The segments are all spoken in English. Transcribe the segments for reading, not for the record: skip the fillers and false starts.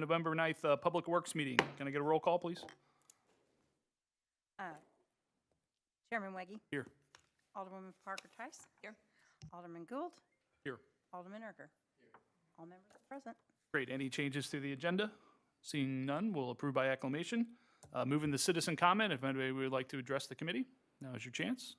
November 9th, Public Works meeting. Can I get a roll call, please? Chairman Weggie. Here. Alderwoman Parker Tice. Here. Alderman Gould. Here. Alderman Erger. Here. All members are present. Great. Any changes to the agenda? Seeing none, we'll approve by acclamation. Moving the citizen comment, if anybody would like to address the committee, now is your chance.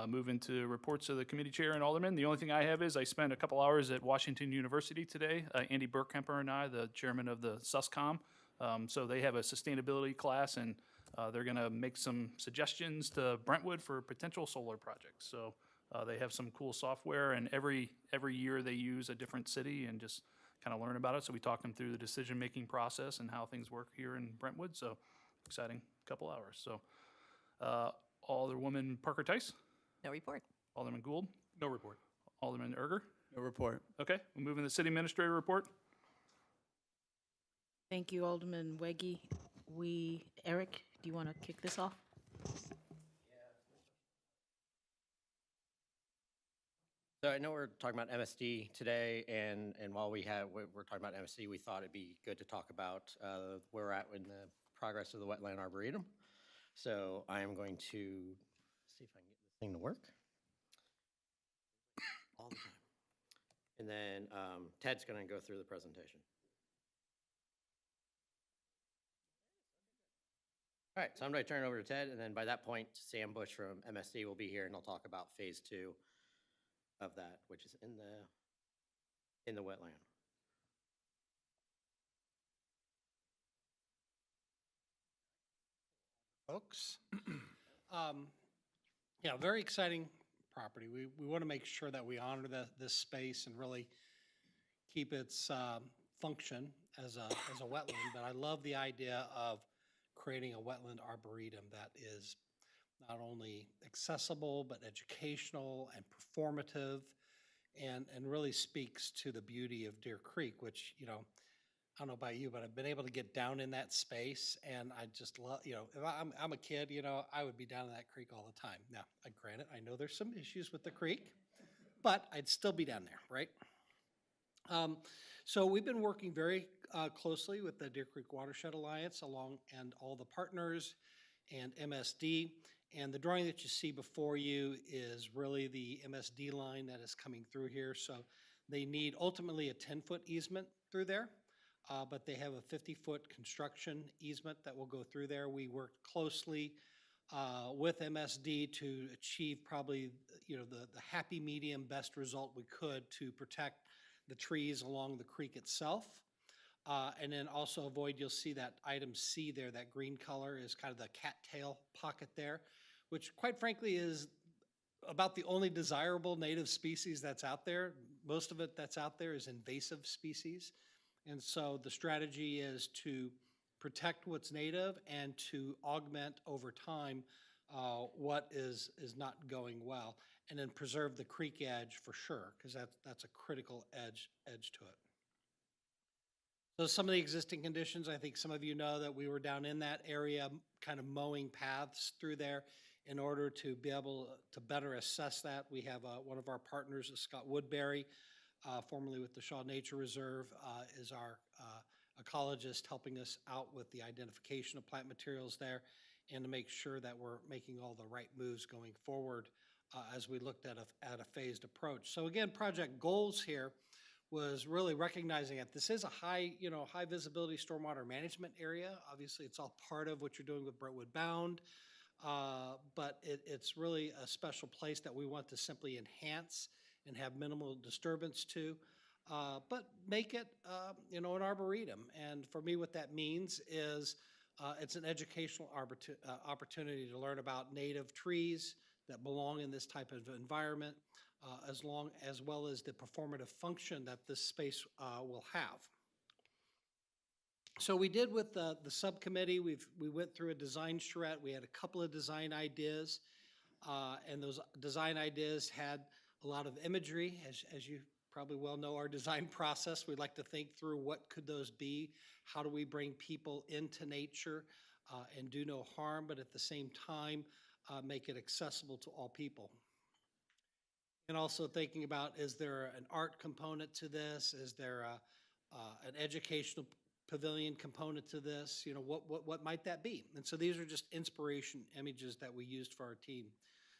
Move into reports of the committee chair and alderman. The only thing I have is I spent a couple hours at Washington University today. Andy Burkemper and I, the chairman of the SUSCOM. So they have a sustainability class, and they're going to make some suggestions to Brentwood for potential solar projects. So they have some cool software, and every year they use a different city and just kind of learn about it. So we talked them through the decision-making process and how things work here in Brentwood. So exciting couple hours. So Alderwoman Parker Tice. No report. Alderman Gould. No report. Alderman Erger. No report. Okay, we'll move in the city administrator report. Thank you, Alderman Weggie. Eric, do you want to kick this off? So I know we're talking about MSD today, and while we're talking about MSD, we thought it'd be good to talk about where we're at in the progress of the Wetland Arboretum. So I am going to see if I can get this thing to work all the time. And then Ted's going to go through the presentation. All right, so I'm going to turn it over to Ted, and then by that point, Sam Bush from MSD will be here, and he'll talk about phase 2 of that, which is in the wetland. Folks, yeah, very exciting property. We want to make sure that we honor this space and really keep its function as a wetland. But I love the idea of creating a wetland arboretum that is not only accessible but educational and performative, and really speaks to the beauty of Deer Creek, which, you know, I don't know about you, but I've been able to get down in that space, and I just love, you know, if I'm a kid, you know, I would be down in that creek all the time. Now, granted, I know there's some issues with the creek, but I'd still be down there, right? So we've been working very closely with the Deer Creek Watershed Alliance and all the partners and MSD. And the drawing that you see before you is really the MSD line that is coming through here. So they need ultimately a 10-foot easement through there, but they have a 50-foot construction easement that will go through there. We worked closely with MSD to achieve probably, you know, the happy medium best result we could to protect the trees along the creek itself. And then also avoid, you'll see that item C there, that green color is kind of the cattail pocket there, which quite frankly is about the only desirable native species that's out there. Most of it that's out there is invasive species. And so the strategy is to protect what's native and to augment over time what is not going well, and then preserve the creek edge for sure, because that's a critical edge to it. So some of the existing conditions, I think some of you know that we were down in that area kind of mowing paths through there in order to be able to better assess that. We have one of our partners, Scott Woodbury, formerly with the Shaw Nature Reserve, is our ecologist helping us out with the identification of plant materials there and to make sure that we're making all the right moves going forward as we looked at a phased approach. So again, project goals here was really recognizing that this is a high visibility stormwater management area. Obviously, it's all part of what you're doing with Brentwood Bound, but it's really a special place that we want to simply enhance and have minimal disturbance to, but make it, an arboretum. And for me, what that means is it's an educational opportunity to learn about native trees that belong in this type of environment, as well as the performative function that this space will have. So we did with the subcommittee, we went through a design charrette. We had a couple of design ideas, and those design ideas had a lot of imagery. As you probably well know our design process, we like to think through what could those be, how do we bring people into nature and do no harm, but at the same time make it accessible to all people. And also thinking about, is there an art component to this? Is there an educational pavilion component to this, what might that be? And so these are just inspiration images that we used for our team.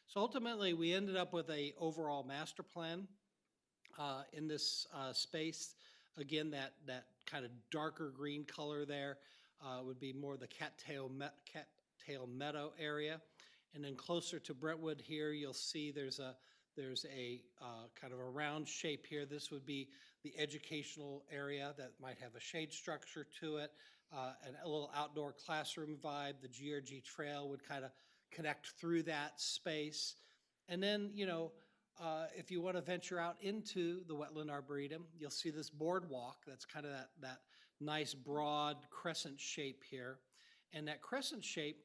So ultimately, we ended up with a overall master plan in this space. Again, that kind of darker green color there would be more the cattail meadow area. And then closer to Brentwood here, you'll see there's a kind of a round shape here. This would be the educational area that might have a shade structure to it, and a little outdoor classroom vibe. The GRG trail would kind of connect through that space. And then, if you want to venture out into the Wetland Arboretum, you'll see this boardwalk that's kind of that nice broad crescent shape here. And that crescent shape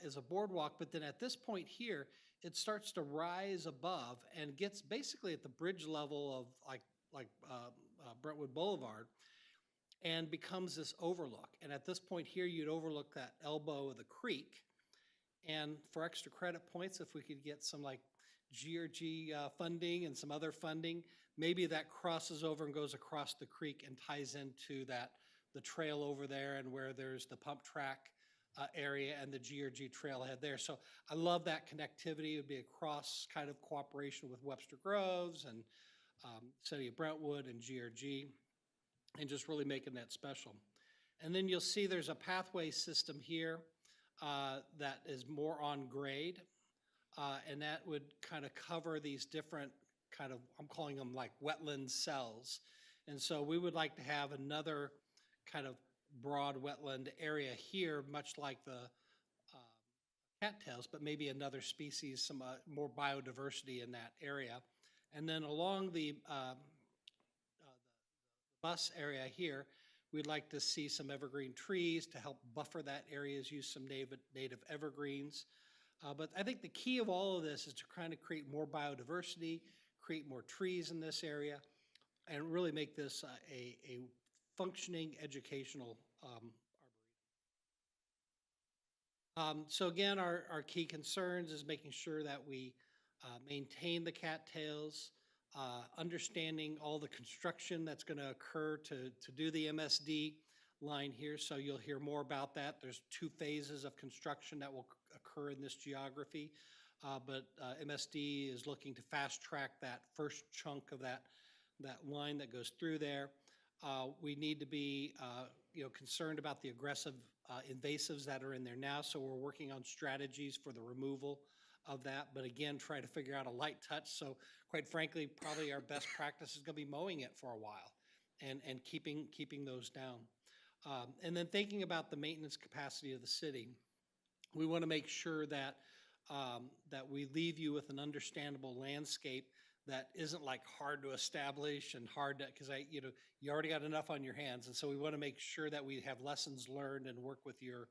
is a boardwalk, but then at this point here, it starts to rise above and gets basically at the bridge level of like Brentwood Boulevard and becomes this overlook. And at this point here, you'd overlook that elbow of the creek. And for extra credit points, if we could get some like GRG funding and some other funding, maybe that crosses over and goes across the creek and ties into the trail over there and where there's the pump track area and the GRG trailhead there. So I love that connectivity. It would be a cross kind of cooperation with Webster Groves and City of Brentwood and GRG, and just really making that special. And then you'll see there's a pathway system here that is more on grade, and that would kind of cover these different kind of, I'm calling them like wetland cells. And so we would like to have another kind of broad wetland area here, much like the cattails, but maybe another species, some more biodiversity in that area. And then along the bus area here, we'd like to see some evergreen trees to help buffer that area, use some native evergreens. But I think the key of all of this is to kind of create more biodiversity, create more trees in this area, and really make this a functioning educational arboretum. So again, our key concerns is making sure that we maintain the cattails, understanding all the construction that's going to occur to do the MSD line here. So you'll hear more about that. There's 2 phases of construction that will occur in this geography, but MSD is looking to fast track that first chunk of that line that goes through there. We need to be concerned about the aggressive invasives that are in there now, so we're working on strategies for the removal of that, but again, try to figure out a light touch. So quite frankly, probably our best practice is going to be mowing it for a while and keeping those down. And then thinking about the maintenance capacity of the city, we want to make sure that that we leave you with an understandable landscape that isn't like hard to establish and hard to, because you already got enough on your hands, and so we want to make sure that we have lessons learned and work with your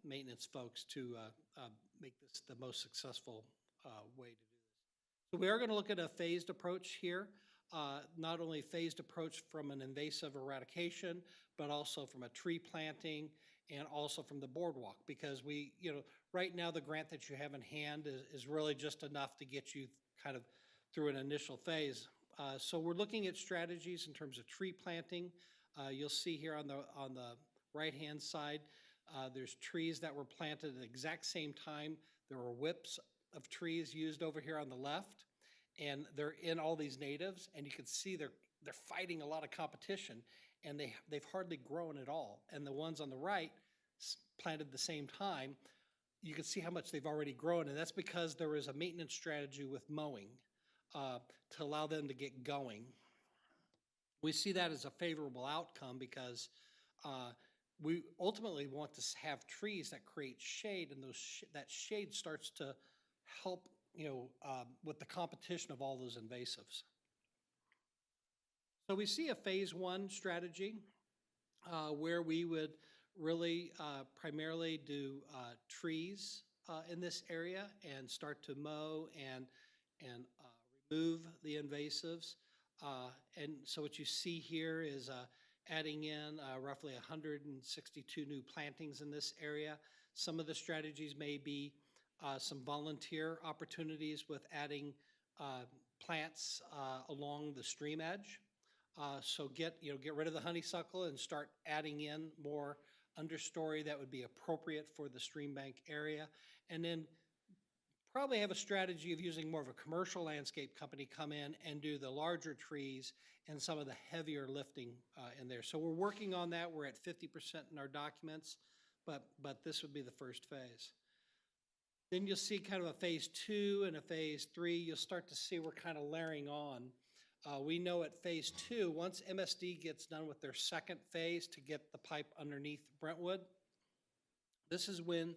maintenance folks to make this the most successful way to do this. So we are going to look at a phased approach here, not only phased approach from an invasive eradication, but also from a tree planting and also from the boardwalk, because we, right now the grant that you have in hand is really just enough to get you kind of through an initial phase. So we're looking at strategies in terms of tree planting. You'll see here on the right-hand side, there's trees that were planted at the exact same time. There were whips of trees used over here on the left, and they're in all these natives, and you can see they're fighting a lot of competition, and they've hardly grown at all. And the ones on the right, planted the same time, you can see how much they've already grown, and that's because there is a maintenance strategy with mowing to allow them to get going. We see that as a favorable outcome because we ultimately want to have trees that create shade, and that shade starts to help with the competition of all those invasives. So we see a phase 1 strategy where we would really primarily do trees in this area and start to mow and remove the invasives. And so what you see here is adding in roughly 162 new plantings in this area. Some of the strategies may be some volunteer opportunities with adding plants along the stream edge. So get rid of the honeysuckle and start adding in more understory that would be appropriate for the stream bank area. And then probably have a strategy of using more of a commercial landscape company come in and do the larger trees and some of the heavier lifting in there. So we're working on that. We're at 50% in our documents, but this would be the first phase. Then you'll see kind of a phase 2 and a phase 3. You'll start to see we're kind of layering on. We know at phase 2, once MSD gets done with their second phase to get the pipe underneath Brentwood, this is when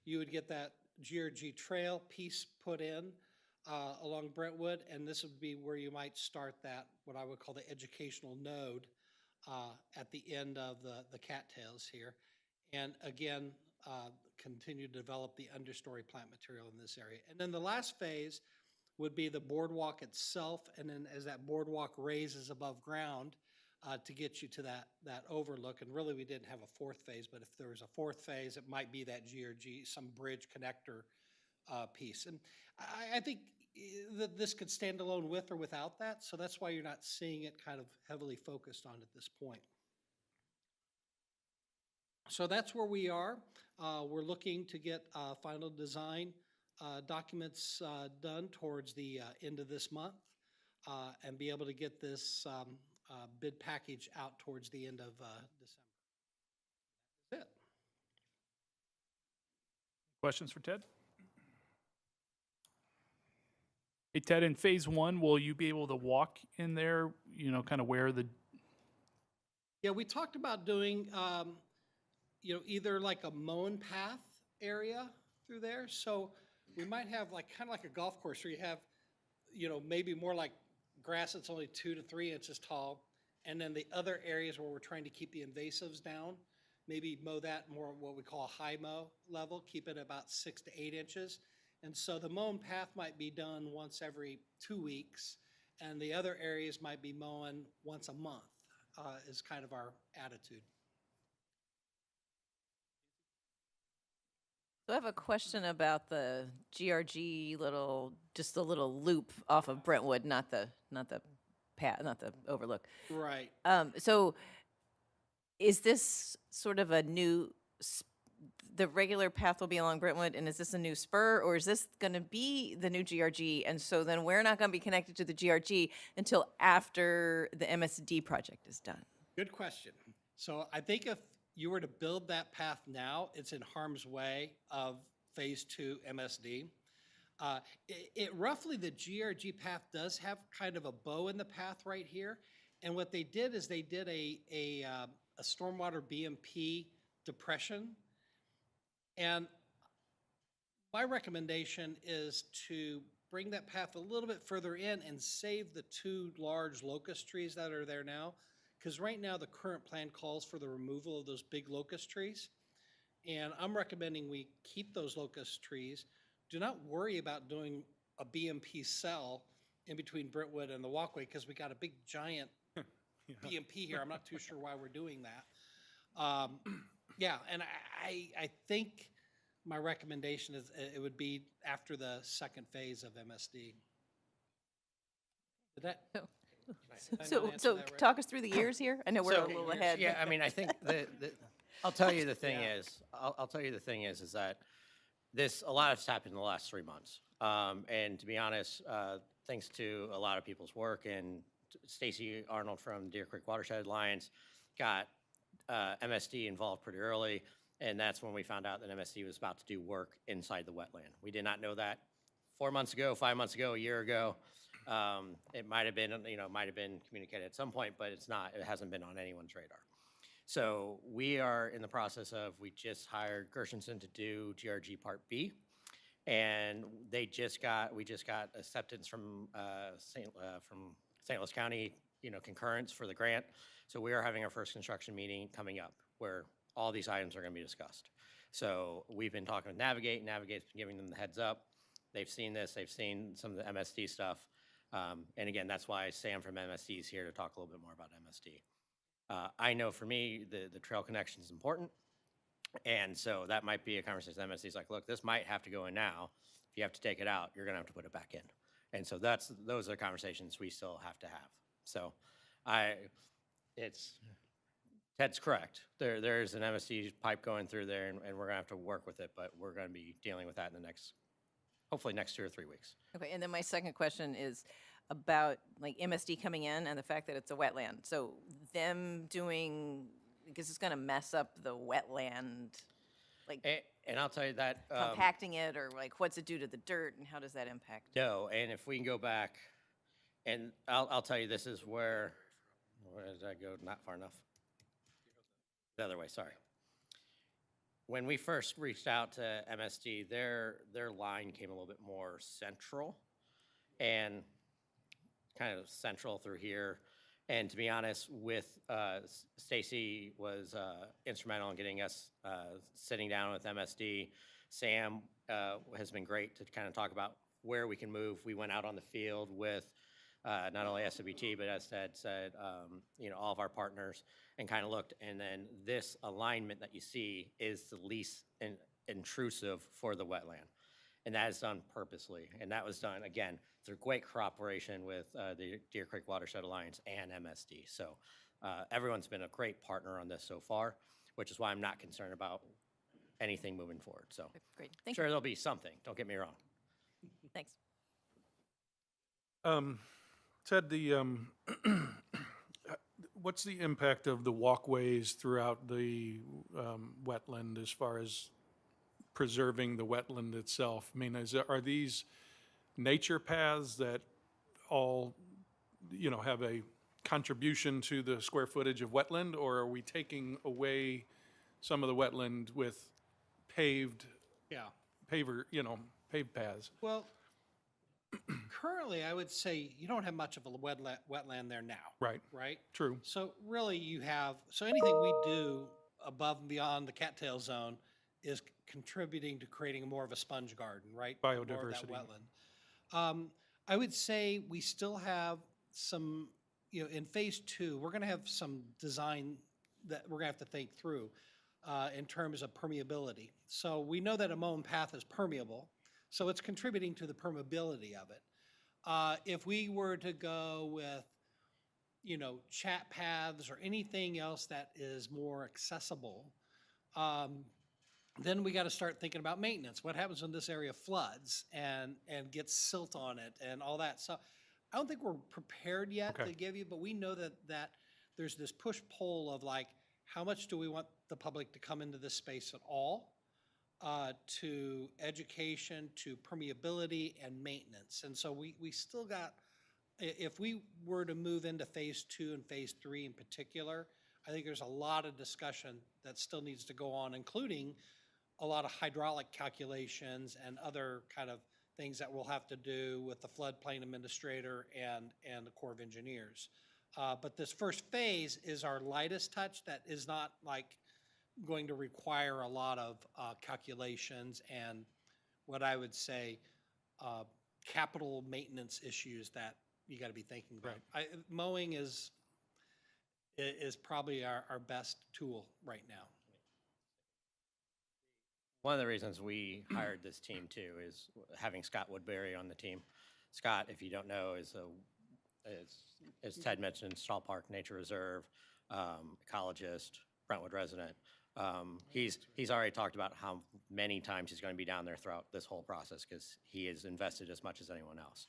you would get that GRG trail piece put in along Brentwood, and this would be where you might start that, what I would call the educational node at the end of the cattails here. And again, continue to develop the understory plant material in this area. And then the last phase would be the boardwalk itself, and then as that boardwalk raises above ground to get you to that overlook. And really, we didn't have a fourth phase, but if there was a fourth phase, it might be that GRG, some bridge connector piece. And I think that this could stand alone with or without that, so that's why you're not seeing it kind of heavily focused on at this point. So that's where we are. We're looking to get final design documents done towards the end of this month and be able to get this bid package out towards the end of December. That's it. Questions for Ted? Hey, Ted, in phase 1, will you be able to walk in there, kind of where the... Yeah, we talked about doing, either like a mown path area through there. So we might have kind of like a golf course where you have, maybe more like grass that's only 2 to 3 inches tall. And then the other areas where we're trying to keep the invasives down, maybe mow that more what we call a high mow level, keep it about 6 to 8 inches. And so the mown path might be done once every 2 weeks, and the other areas might be mowing once a month is kind of our attitude. So I have a question about the GRG just the little loop off of Brentwood, not the path, not the overlook. Right. So is this sort of a new, the regular path will be along Brentwood, and is this a new spur, or is this going to be the new GRG? And so then we're not going to be connected to the GRG until after the MSD project is done. Good question. So I think if you were to build that path now, it's in harm's way of phase 2 MSD. Roughly the GRG path does have kind of a bow in the path right here. And what they did is they did a stormwater BMP depression. And my recommendation is to bring that path a little bit further in and save the 2 large locust trees that are there now. Because right now the current plan calls for the removal of those big locust trees. And I'm recommending we keep those locust trees. Do not worry about doing a BMP cell in between Brentwood and the walkway, because we got a big giant BMP here. I'm not too sure why we're doing that. Yeah, and I think my recommendation is it would be after the second phase of MSD. Did that? Did I not So answer that right? talk us through the years here. I know we're a little ahead. Yeah, I mean, I think I'll tell you the thing is, I'll tell you the thing is that a lot has happened in the last 3 months. And to be honest, thanks to a lot of people's work, and Stacy Arnold from Deer Creek Watershed Alliance got MSD involved pretty early. And that's when we found out that MSD was about to do work inside the wetland. We did not know that 4 months ago, 5 months ago, a year ago. It might have been, communicated at some point, but it hasn't been on anyone's radar. So we are in the process of, we just hired Gershenson to do GRG Part B. And we just got acceptance from St. Louis County, concurrence for the grant. So we are having our first construction meeting coming up where all these items are going to be discussed. So we've been talking with Navigate. Navigate's been giving them the heads up. They've seen this. They've seen some of the MSD stuff. And again, that's why Sam from MSD is here to talk a little bit more about MSD. I know for me, the trail connection is important. And so that might be a conversation. MSD is like, look, this might have to go in now. If you have to take it out, you're going to have to put it back in. And so those are conversations we still have to have. So Ted's correct. There's an MSD pipe going through there, and we're gonna have to work with it, but we're gonna be dealing with that in the hopefully next 2 or 3 weeks. Okay, and then my second question is about like MSD coming in and the fact that it's a wetland. So them doing, because it's gonna mess up the wetland, like And I'll tell you that, compacting it, or like what's it do to the dirt and how does that impact? no, and if we can go back, and I'll tell you, this is where does that go? Not far enough. The other way, sorry. When we first reached out to MSD, their line came a little bit more central and kind of central through here. And to be honest, with Stacy was instrumental in getting us sitting down with MSD. Sam has been great to kind of talk about where we can move. We went out on the field with not only SWT, but as Ted said, all of our partners, and kind of looked. And then this alignment that you see is the least intrusive for the wetland. And that is done purposely. And that was done, again, through great cooperation with the Deer Creek Watershed Alliance and MSD. So everyone's been a great partner on this so far, which is why I'm not concerned about anything moving forward. So Great, thank sure you, there'll be something, don't get me wrong. thanks. Ted, what's the impact of the walkways throughout the wetland as far as preserving the wetland itself? I mean, are these nature paths that all, have a contribution to the square footage of wetland, or are we taking away some of the wetland with paved paths? Well, currently, I would say you don't have much of a wetland there now. Right, Right? true. So really so anything we do above and beyond the cattail zone is contributing to creating more of a sponge garden, right? More of that Biodiversity. wetland. I would say we still have some, in phase 2, we're gonna have some design that we're gonna have to think through in terms of permeability. So we know that a mown path is permeable, so it's contributing to the permeability of it. If we were to go with, chat paths or anything else that is more accessible, then we got to start thinking about maintenance. What happens when this area floods and gets silt on it and all that? So I don't think we're prepared yet Okay. to give you, but we know that there's this push-pull of like, how much do we want the public to come into this space at all? To education, to permeability and maintenance. And so we still got, if we were to move into phase 2 and phase 3 in particular, I think there's a lot of discussion that still needs to go on, including a lot of hydraulic calculations and other kind of things that we'll have to do with the floodplain administrator and the Corps of Engineers. But this first phase is our lightest touch that is not like going to require a lot of calculations and what I would say capital maintenance issues that you got to be thinking about. Mowing is probably our best tool right now. One of the reasons we hired this team too is having Scott Woodbury on the team. Scott, if you don't know, is as Ted mentioned, Stall Park Nature Reserve, ecologist, Brentwood resident. He's already talked about how many times he's going to be down there throughout this whole process because he has invested as much as anyone else.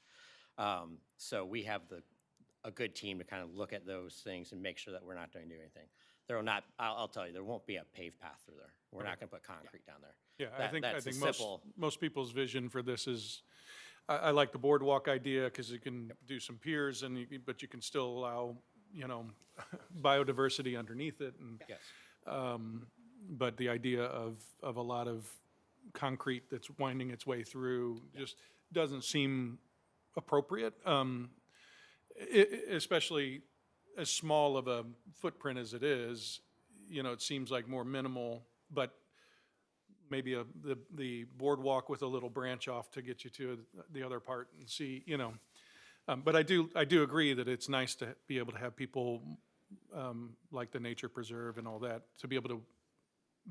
So we have a good team to kind of look at those things and make sure that we're not doing anything. There will not. I'll tell you, there won't be a paved path through there. We're not going to put concrete down there. Yeah, I That's think simple. most people's vision for this is, I like the boardwalk idea because you can do some piers but you can still allow, biodiversity underneath it. And, Yes. but the idea of a lot of concrete that's winding its way through just doesn't seem appropriate, especially as small of a footprint as it is. It seems like more minimal, but maybe the boardwalk with a little branch off to get you to the other part and see, But I do agree that it's nice to be able to have people like the Nature Preserve and all that, to be able to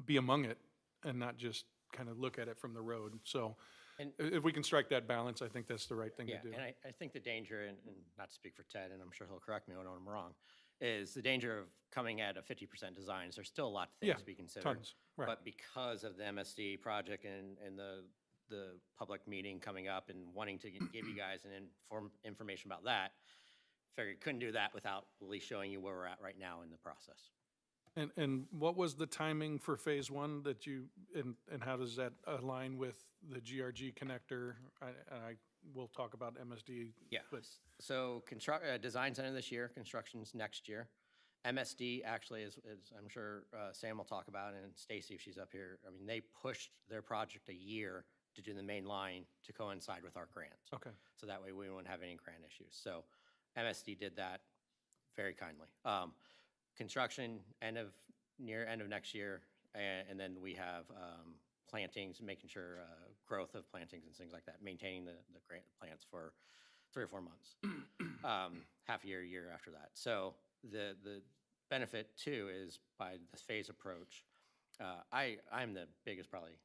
be among it and not just kind of look at it from the road. So And- If we can strike that balance, I think that's the right thing to Yeah, do. and I think the danger, and not to speak for Ted, and I'm sure he'll correct me when I'm wrong, is the danger of coming at a 50% designs. There's still a lot of Yeah, things to be considered. tons, right. But because of the MSD project and the public meeting coming up and wanting to give you guys information about that, figured couldn't do that without at least showing you where we're at right now in the process. And what was the timing for phase one that you, and how does that align with the GRG connector? I will talk about MSD. Yeah. But So design's end of this year, construction's next year. MSD actually is I'm sure Sam will talk about, and Stacy, if she's up here, I mean, they pushed their project a year to do the main line to coincide with our grant. okay, So that way we won't have any grant issues. So MSD did that very kindly. Construction near end of next year, and then we have plantings, making sure growth of plantings and things like that, maintaining the grant plants for 3 or 4 months, half a year after that. So the benefit too is by the phase approach. I'm the biggest, probably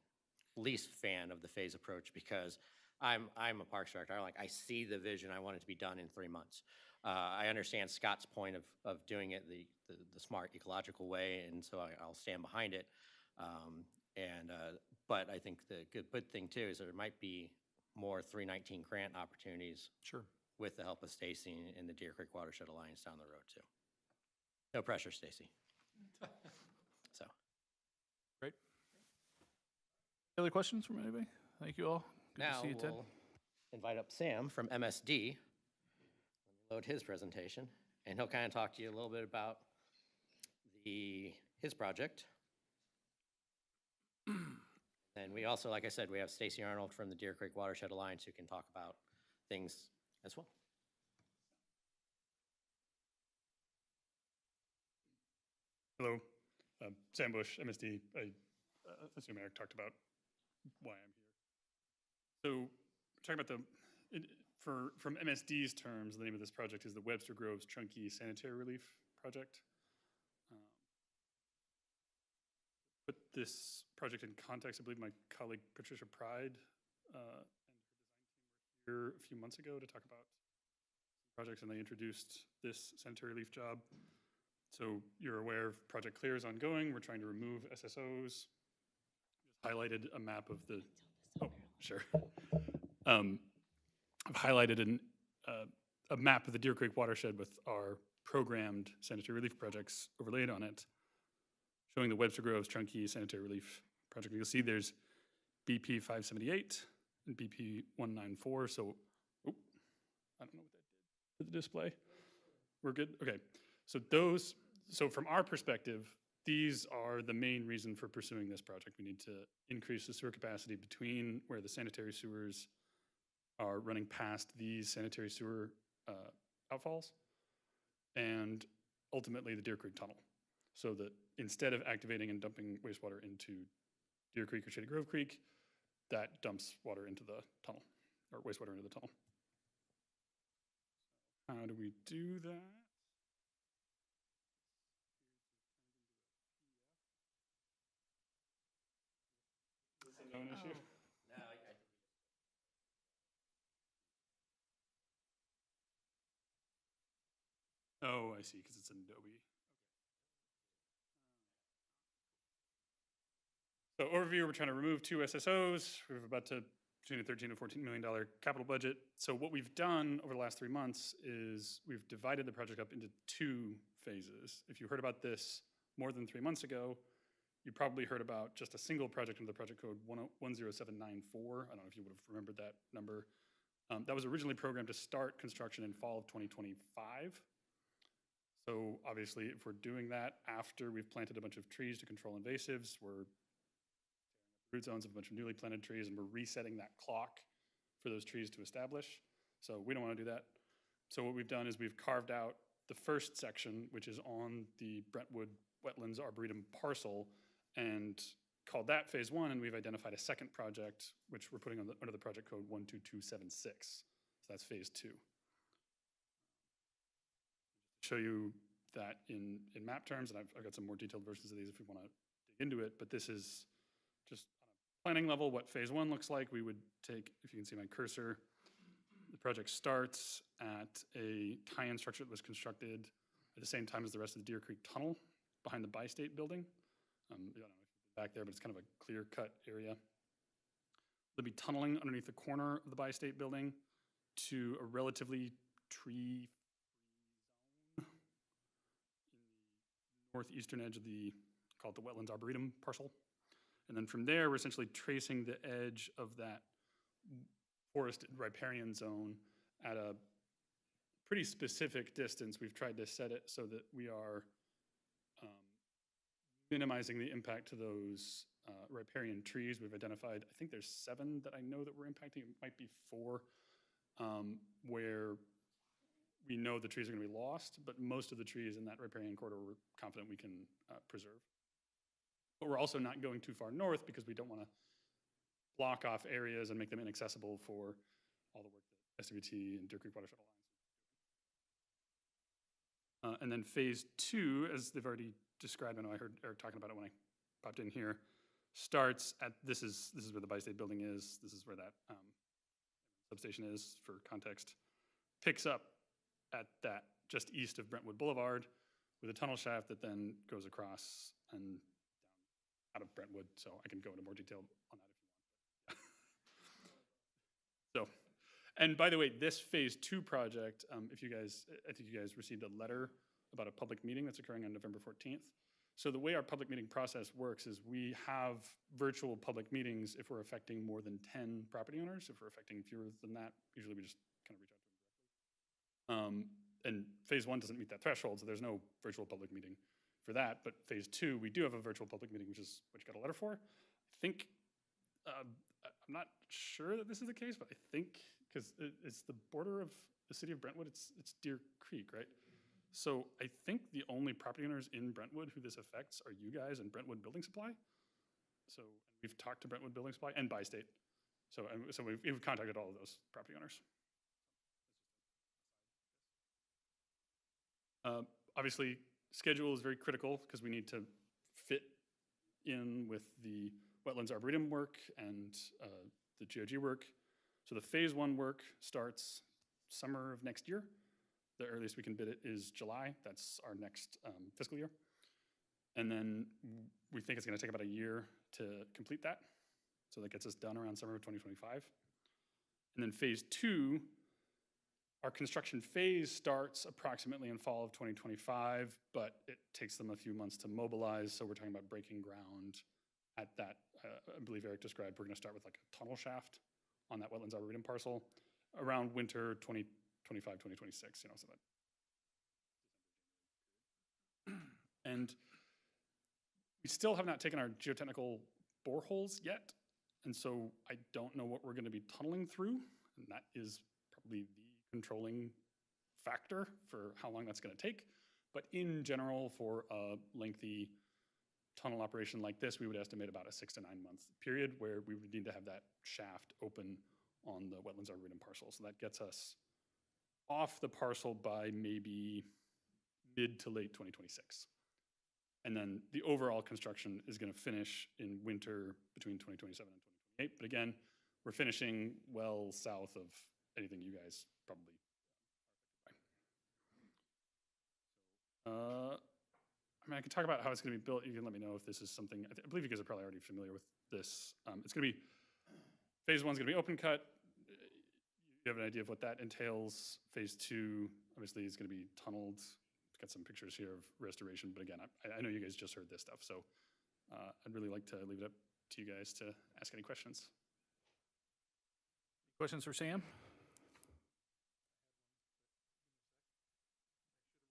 least fan of the phase approach because I'm a parks director. I see the vision. I want it to be done in 3 months. I understand Scott's point of doing it the smart ecological way, and so I'll stand behind it. But I think the good thing too is there might be more 319 grant opportunities sure. with the help of Stacy and the Deer Creek Watershed Alliance down the road too. No pressure, Stacy. So. Great. Other questions from anybody? Thank you all. Good to Now see you, Ted. we'll invite up Sam from MSD. Let me load his presentation, and he'll kind of talk to you a little bit about his project. And we also, like I said, we have Stacy Arnold from the Deer Creek Watershed Alliance who can talk about things as well. Hello, Sam Bush, MSD. I assume Eric talked about why I'm here. So, talking about from MSD's terms, the name of this project is the Webster Groves Chunky Sanitary Relief Project. Put this project in context, I believe my colleague Patricia Pride and her design team were here a few months ago to talk about projects, and they introduced this sanitary relief job. So you're aware of Project Clear is ongoing. We're trying to remove SSOs. Just highlighted a map of the, oh, sure. I've highlighted a map of the Deer Creek watershed with our programmed sanitary relief projects overlaid on it, showing the Webster Groves Chunky Sanitary Relief Project. You'll see there's BP 578 and BP 194. So, I don't know what that did to the display. We're good? Okay. So from our perspective, these are the main reason for pursuing this project. We need to increase the sewer capacity between where the sanitary sewers are running past these sanitary sewer outfalls and ultimately the Deer Creek Tunnel. So that instead of activating and dumping wastewater into Deer Creek or Shady Grove Creek, that dumps water into the tunnel, or wastewater into the tunnel. How do we do that? Is this a known issue? Oh, I see, because it's an Adobe. So overview, we're trying to remove 2 SSOs. We have about between a $13 and $14 million capital budget. So what we've done over the last 3 months is we've divided the project up into 2 phases. If you heard about this more than 3 months ago, you probably heard about just a single project under the project code 10794. I don't know if you would have remembered that number. That was originally programmed to start construction in fall of 2025. So obviously, if we're doing that after we've planted a bunch of trees to control invasives, we're root zones of a bunch of newly planted trees, and we're resetting that clock for those trees to establish. So we don't want to do that. So what we've done is we've carved out the first section, which is on the Brentwood Wetlands Arboretum parcel, and called that phase 1, and we've identified a second project, which we're putting under the project code 12276. So that's phase 2. Show you that in map terms, and I've got some more detailed versions of these if we want to dig into it, but this is just planning level, what phase one looks like, we would take, if you can see my cursor, the project starts at a tie-in structure that was constructed at the same time as the rest of the Deer Creek Tunnel behind the Bi-State building. I don't know if you've been back there, but it's kind of a clear-cut area. There'll be tunneling underneath the corner of the Bi-State building to a relatively tree zone in the northeastern edge of the, call it the Wetlands Arboretum parcel. And then from there, we're essentially tracing the edge of that forested riparian zone at a pretty specific distance. We've tried to set it so that we are minimizing the impact to those riparian trees. We've identified, I think there's 7 that I know that we're impacting. It might be 4 where we know the trees are going to be lost, but most of the trees in that riparian corridor we're confident we can preserve. But we're also not going too far north because we don't want to block off areas and make them inaccessible for all the work that SWT and Deer Creek Watershed Alliance. And then phase 2, as they've already described, I know I heard Eric talking about it when I popped in here, starts at, this is where the Bi-State building is, this is where that substation is, for context, picks up at that just east of Brentwood Boulevard with a tunnel shaft that then goes across and down out of Brentwood, so I can go into more detail on that if you want. So, and by the way, this phase 2 project, if you guys, I think you guys received a letter about a public meeting that's occurring on November 14th. So the way our public meeting process works is we have virtual public meetings if we're affecting more than 10 property owners. If we're affecting fewer than that, usually we just kind of reach out to them directly. And phase 1 doesn't meet that threshold, so there's no virtual public meeting for that. But phase 2, we do have a virtual public meeting, which is what you got a letter for. I think, I'm not sure that this is the case, but I think, because it's the border of the city of Brentwood, it's Deer Creek, right? So I think the only property owners in Brentwood who this affects are you guys and Brentwood Building Supply. So we've talked to Brentwood Building Supply and Bi-State. So we've contacted all of those property owners. Obviously, schedule is very critical because we need to fit in with the Wetlands Arboretum work and the GOG work. So the phase 1 work starts summer of next year. The earliest we can bid it is July. That's our next fiscal year. And then we think it's going to take about a year to complete that. So that gets us done around summer of 2025. And then phase 2, our construction phase starts approximately in fall of 2025, but it takes them a few months to mobilize. So we're talking about breaking ground at that, I believe Eric described, we're going to start with like a tunnel shaft on that Wetlands Arboretum parcel around winter 2025, 2026, you know, so that. And we still have not taken our geotechnical boreholes yet. And so I don't know what we're going to be tunneling through. And that is probably the controlling factor for how long that's going to take. But in general, for a lengthy tunnel operation like this, we would estimate about a 6 to 9 month period where we would need to have that shaft open on the Wetlands Arboretum parcel. So that gets us off the parcel by maybe mid to late 2026. And then the overall construction is going to finish in winter between 2027 and 2028. But again, we're finishing well south of anything you guys probably are. I mean, I can talk about how it's going to be built. You can let me know if this is something, I believe you guys are probably already familiar with this. It's going to be, phase 1 is going to be open cut. You have an idea of what that entails. Phase 2, obviously, is going to be tunneled. Got some pictures here of restoration, but again, I know you guys just heard this stuff, so I'd really like to leave it up to you guys to ask any questions. Questions for Sam?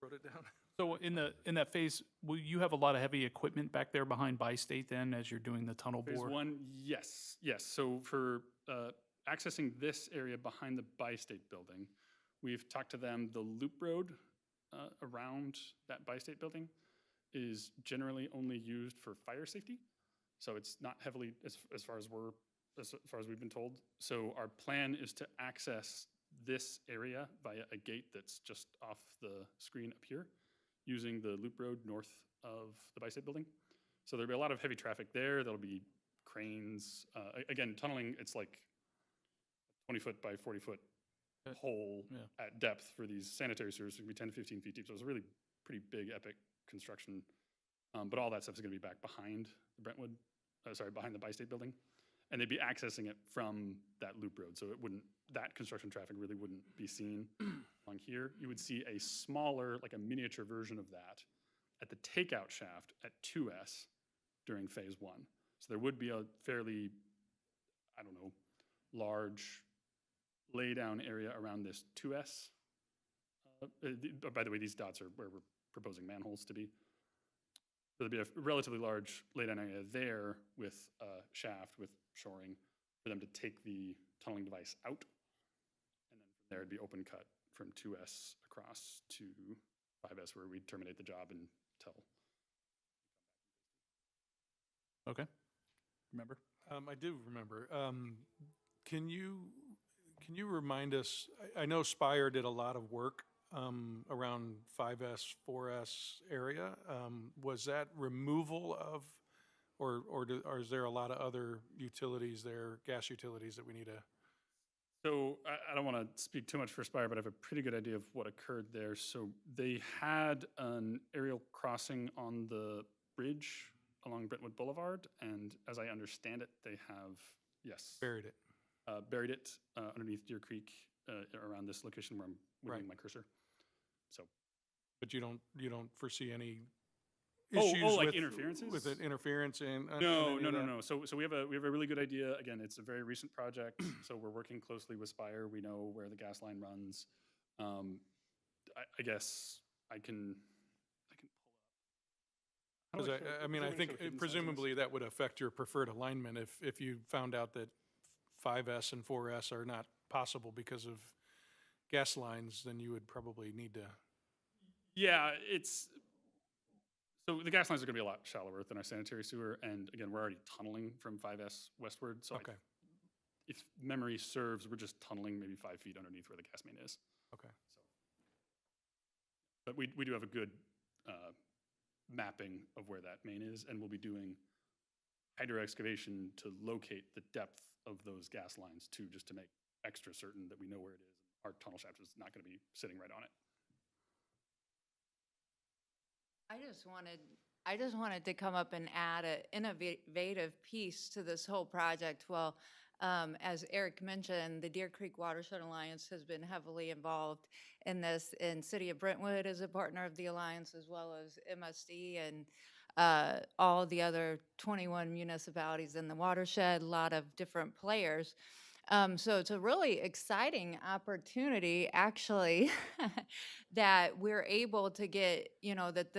Wrote it down. So in that phase, will you have a lot of heavy equipment back there behind Bi-State then as you're doing the tunnel Phase bore? 1, yes. So for accessing this area behind the Bi-State building, we've talked to them. The loop road around that Bi-State building is generally only used for fire safety. So it's not heavily, as far as we've been told. So our plan is to access this area via a gate that's just off the screen up here, using the loop road north of the Bi-State building. So there'll be a lot of heavy traffic there. There'll be cranes. Again, tunneling, it's like 20-foot by 40-foot hole Yeah. at depth for these sanitary sewers. It could be 10 to 15 feet deep. So it's a really pretty big, epic construction. But all that stuff is going to be back behind the Brentwood, behind the Bi-State building. And they'd be accessing it from that loop road. So that construction traffic really wouldn't be seen along here. You would see a smaller, like a miniature version of that at the takeout shaft at 2S during phase 1. So there would be a fairly, I don't know, large laydown area around this 2S. By the way, these dots are where we're proposing manholes to be. So there'd be a relatively large laydown area there with a shaft with shoring for them to take the tunneling device out. And then from there, it'd be open cut from 2S across to 5S where we'd terminate the job until. Okay. Remember? I do remember. Can you remind us, I know Spire did a lot of work around 5S, 4S area. Was that removal of, or is there a lot of other utilities there, gas utilities that we need to? So I don't want to speak too much for Spire, but I have a pretty good idea of what occurred there. So they had an aerial crossing on the bridge along Brentwood Boulevard, and as I understand it, they have, yes. Buried it. Buried it underneath Deer Creek around this location where I'm moving Right. my cursor. So. But you don't foresee any Oh, issues like with interferences? with it, interference and No. So we have a really good idea. Again, it's a very recent project, so we're working closely with Spire. We know where the gas line runs. I guess I can pull up. How do Because I mean, I show think hidden signs on this? presumably that would affect your preferred alignment if you found out that 5S and 4S are not possible because of gas lines, then you would probably need to. Yeah, so the gas lines are going to be a lot shallower than our sanitary sewer, and again, we're already tunneling from 5S westward. So Okay. if memory serves, we're just tunneling maybe 5 feet underneath where the gas main is. Okay. So, but we do have a good mapping of where that main is, and we'll be doing hydro excavation to locate the depth of those gas lines too, just to make extra certain that we know where it is. Our tunnel shaft is not going to be sitting right on it. I just wanted to come up and add an innovative piece to this whole project. Well, as Eric mentioned, the Deer Creek Watershed Alliance has been heavily involved in this, and City of Brentwood is a partner of the Alliance, as well as MSD and all the other 21 municipalities in the watershed, a lot of different players. So it's a really exciting opportunity, actually, that we're able to get, that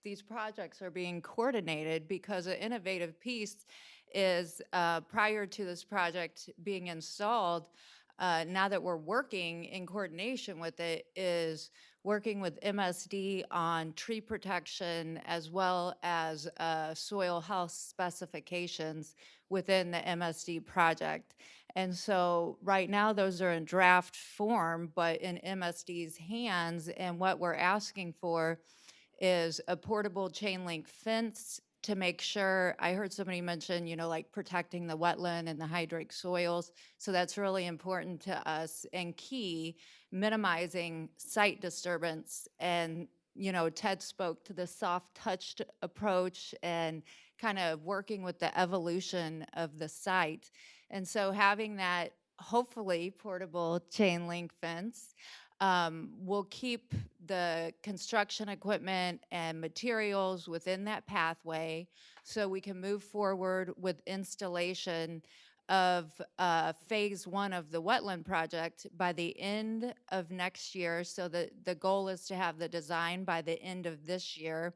these projects are being coordinated, because an innovative piece is prior to this project being installed, now that we're working in coordination with it, is working with MSD on tree protection as well as soil health specifications within the MSD project. And so right now those are in draft form, but in MSD's hands, and what we're asking for is a portable chain link fence to make sure, I heard somebody mention, like protecting the wetland and the hydric soils. So that's really important to us, and key, minimizing site disturbance. And, Ted spoke to the soft touched approach and kind of working with the evolution of the site. And so having that hopefully portable chain link fence will keep the construction equipment and materials within that pathway, so we can move forward with installation of phase 1 of the wetland project by the end of next year. So the goal is to have the design by the end of this year,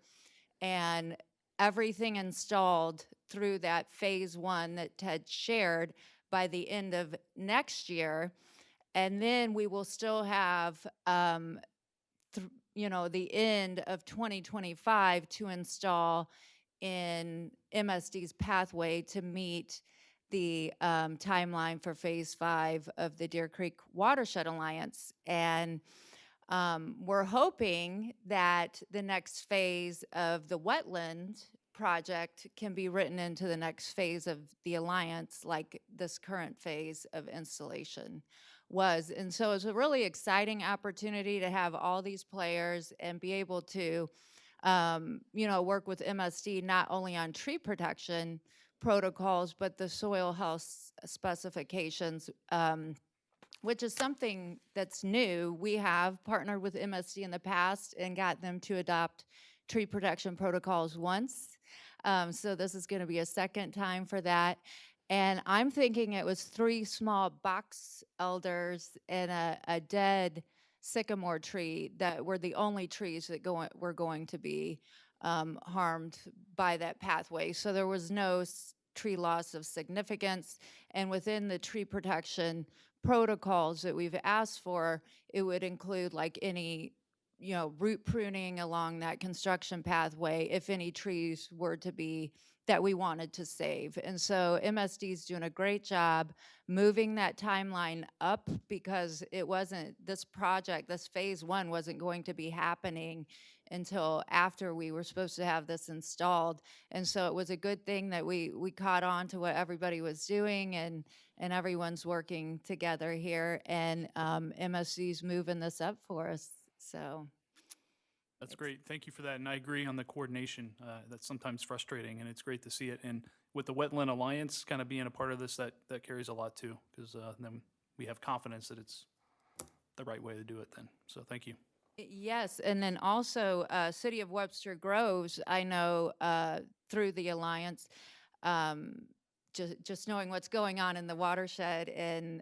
and everything installed through that phase 1 that Ted shared by the end of next year. And then we will still have, the end of 2025 to install in MSD's pathway to meet the timeline for phase 5 of the Deer Creek Watershed Alliance. And we're hoping that the next phase of the wetland project can be written into the next phase of the alliance, like this current phase of installation was. And so it's a really exciting opportunity to have all these players and be able to, work with MSD not only on tree protection protocols, but the soil health specifications, which is something that's new. We have partnered with MSD in the past and got them to adopt tree protection protocols once. So this is going to be a second time for that. And I'm thinking it was 3 small box elders and a dead sycamore tree that were the only trees that were going to be harmed by that pathway. So there was no tree loss of significance. And within the tree protection protocols that we've asked for, it would include like any, root pruning along that construction pathway if any trees were to be that we wanted to save. And so MSD is doing a great job moving that timeline up because it wasn't, this project, this phase 1 wasn't going to be happening until after we were supposed to have this installed. And so it was a good thing that we caught on to what everybody was doing, and everyone's working together here, and MSD's moving this up for us. So That's great. Thank you for that. And I agree on the coordination. That's sometimes frustrating, and it's great to see it. And with the Wetland Alliance kind of being a part of this, that carries a lot too, because then we have confidence that it's the right way to do it then. So thank you. yes, and then also City of Webster Groves, I know through the Alliance, just knowing what's going on in the watershed and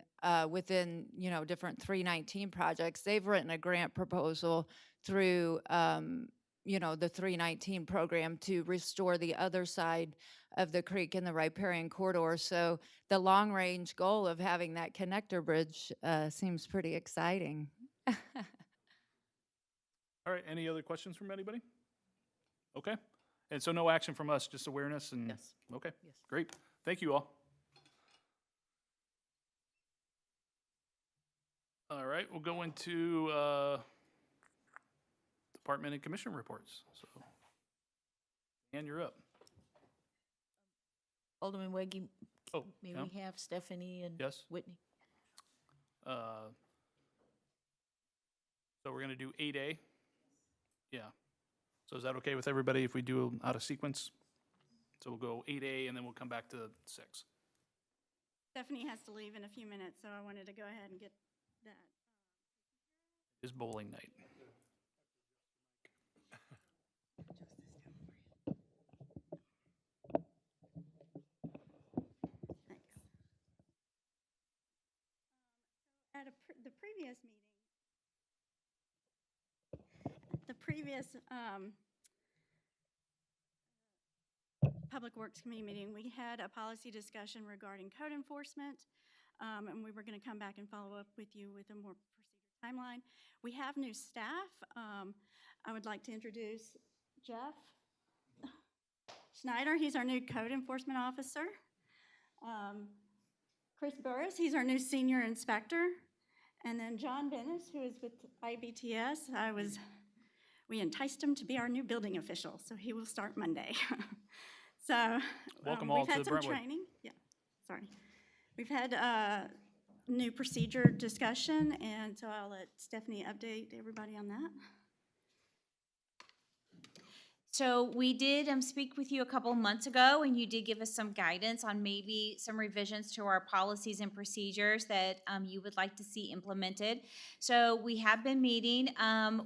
within, different 319 projects, they've written a grant proposal through, the 319 program to restore the other side of the creek in the riparian corridor. So the long-range goal of having that connector bridge seems pretty exciting. All right, any other questions from anybody? Okay, and so no action from us, just awareness and? Yes. Okay, Yes. great. Thank you all. All right, we'll go into department and commission reports. So, Ann, you're up. Alderman Weggie, Oh, may Pam? we have Stephanie and Yes. Whitney? So we're going to do 8A? Yeah. So is that okay with everybody if we do them out of sequence? So we'll go 8A and then we'll come back to 6. Stephanie has to leave in a few minutes, so I wanted to go ahead and get that. Is bowling night. Thanks. At the previous meeting, Public Works Committee meeting, we had a policy discussion regarding code enforcement, and we were going to come back and follow up with you with a more procedure timeline. We have new staff. I would like to introduce Jeff Schneider. He's our new code enforcement officer. Chris Burris, he's our new senior inspector. And then John Bennis, who is with IBTS. We enticed him to be our new building official, so he will start Monday. So Welcome all we've to had some Brentwood. training. Yeah, sorry. We've had new procedure discussion, and so I'll let Stephanie update everybody on that. So we did speak with you a couple months ago, and you did give us some guidance on maybe some revisions to our policies and procedures that you would like to see implemented. So we have been meeting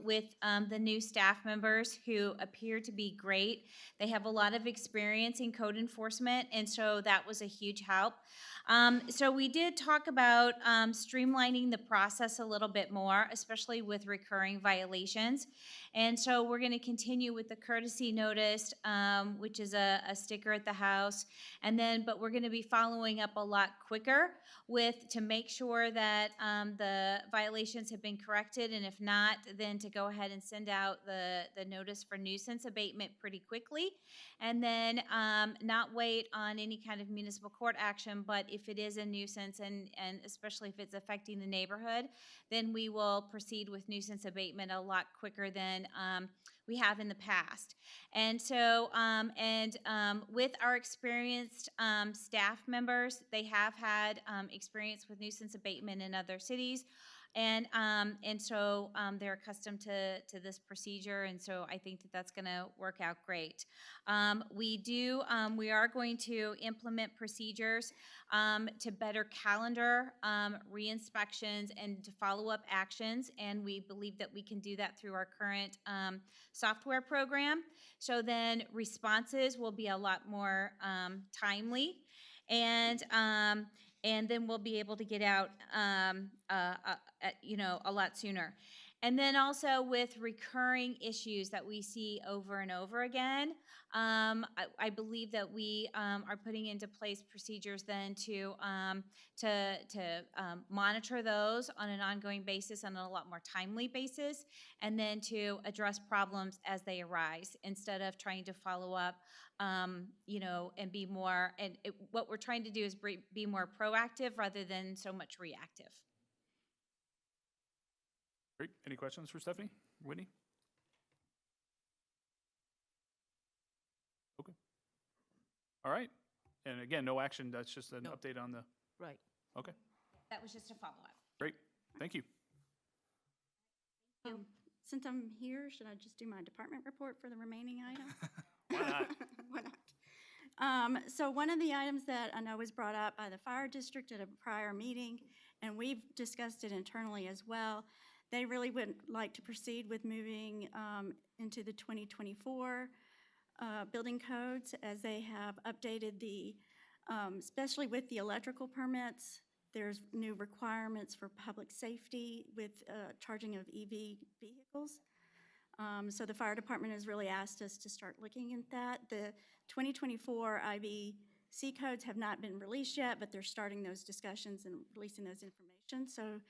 with the new staff members who appear to be great. They have a lot of experience in code enforcement, and so that was a huge help. So we did talk about streamlining the process a little bit more, especially with recurring violations. And so we're going to continue with the courtesy notice, which is a sticker at the house. But we're going to be following up a lot quicker to make sure that the violations have been corrected. And if not, then to go ahead and send out the notice for nuisance abatement pretty quickly. And then not wait on any kind of municipal court action, but if it is a nuisance and especially if it's affecting the neighborhood, then we will proceed with nuisance abatement a lot quicker than we have in the past. And so, with our experienced staff members, they have had experience with nuisance abatement in other cities. And so they're accustomed to this procedure, and so I think that that's going to work out great. We are going to implement procedures to better calendar re-inspections and to follow up actions, and we believe that we can do that through our current software program. So then responses will be a lot more timely, and then we'll be able to get out, a lot sooner. And then also with recurring issues that we see over and over again, I believe that we are putting into place procedures then to monitor those on an ongoing basis on a lot more timely basis, and then to address problems as they arise instead of trying to follow up, and be more. And what we're trying to do is be more proactive rather than so much reactive. Great. Any questions for Stephanie? Whitney? Okay. All right. And again, no action. That's just an No. update on the, Right. okay. That was just a follow-up. Great. Thank you. Since I'm here, should I just do my department report for the remaining items? Why not? Why not? So one of the items that I know was brought up by the fire district at a prior meeting, and we've discussed it internally as well, they really would like to proceed with moving into the 2024 building codes, as they have updated the, especially with the electrical permits. There's new requirements for public safety with charging of EV vehicles. So the fire department has really asked us to start looking at that. The 2024 IVC codes have not been released yet, but they're starting those discussions and releasing those information. So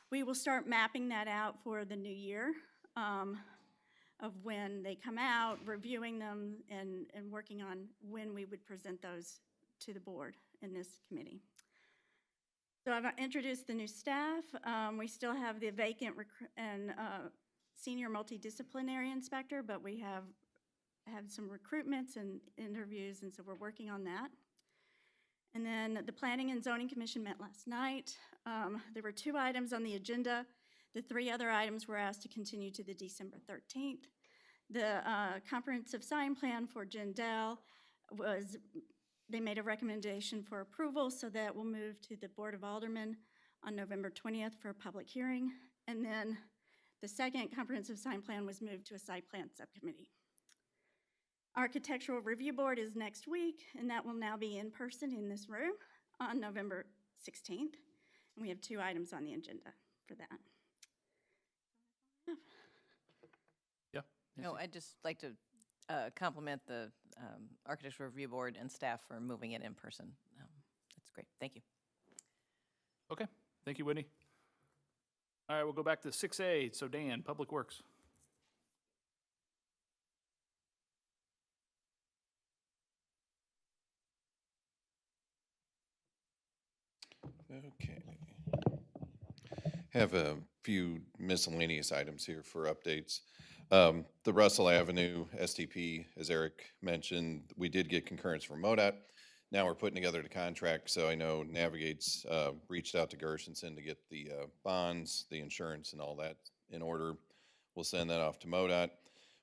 we will start mapping that out for the new year, of when they come out, reviewing them, and working on when we would present those to the board in this committee. So I've introduced the new staff. We still have the vacant senior multidisciplinary inspector, but we have had some recruitments and interviews, and so we're working on that. And then the Planning and Zoning Commission met last night. There were 2 items on the agenda. The 3 other items were asked to continue to the December 13th. The comprehensive sign plan for Jindal they made a recommendation for approval, so that will move to the Board of Aldermen on November 20th for a public hearing. And then the second comprehensive sign plan was moved to a site plan subcommittee. Architectural Review Board is next week, and that will now be in person in this room on November 16th. And we have 2 items on the agenda for that. Yeah. No, I'd just like to compliment the Architectural Review Board and staff for moving it in person. That's great. Thank you. Okay. Thank you, Whitney. All right, we'll go back to 6A. So Dan, Public Works. Okay. Have a few miscellaneous items here for updates. The Russell Avenue STP, as Eric mentioned, we did get concurrence from MoDOT. Now we're putting together the contract, so I know Navigate's reached out to Gershenson to get the bonds, the insurance, and all that in order. We'll send that off to MoDOT.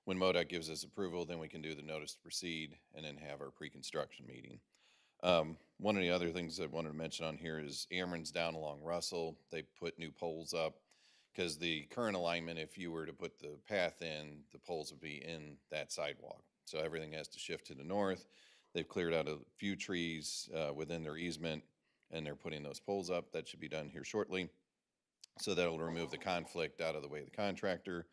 When MoDOT gives us approval, then we can do the notice to proceed and then have our pre-construction meeting. One of the other things I wanted to mention on here is Ameren's down along Russell. They put new poles up because the current alignment, if you were to put the path in, the poles would be in that sidewalk. So everything has to shift to the north. They've cleared out a few trees within their easement, and they're putting those poles up. That should be done here shortly. So that'll remove the conflict out of the way of the contractor.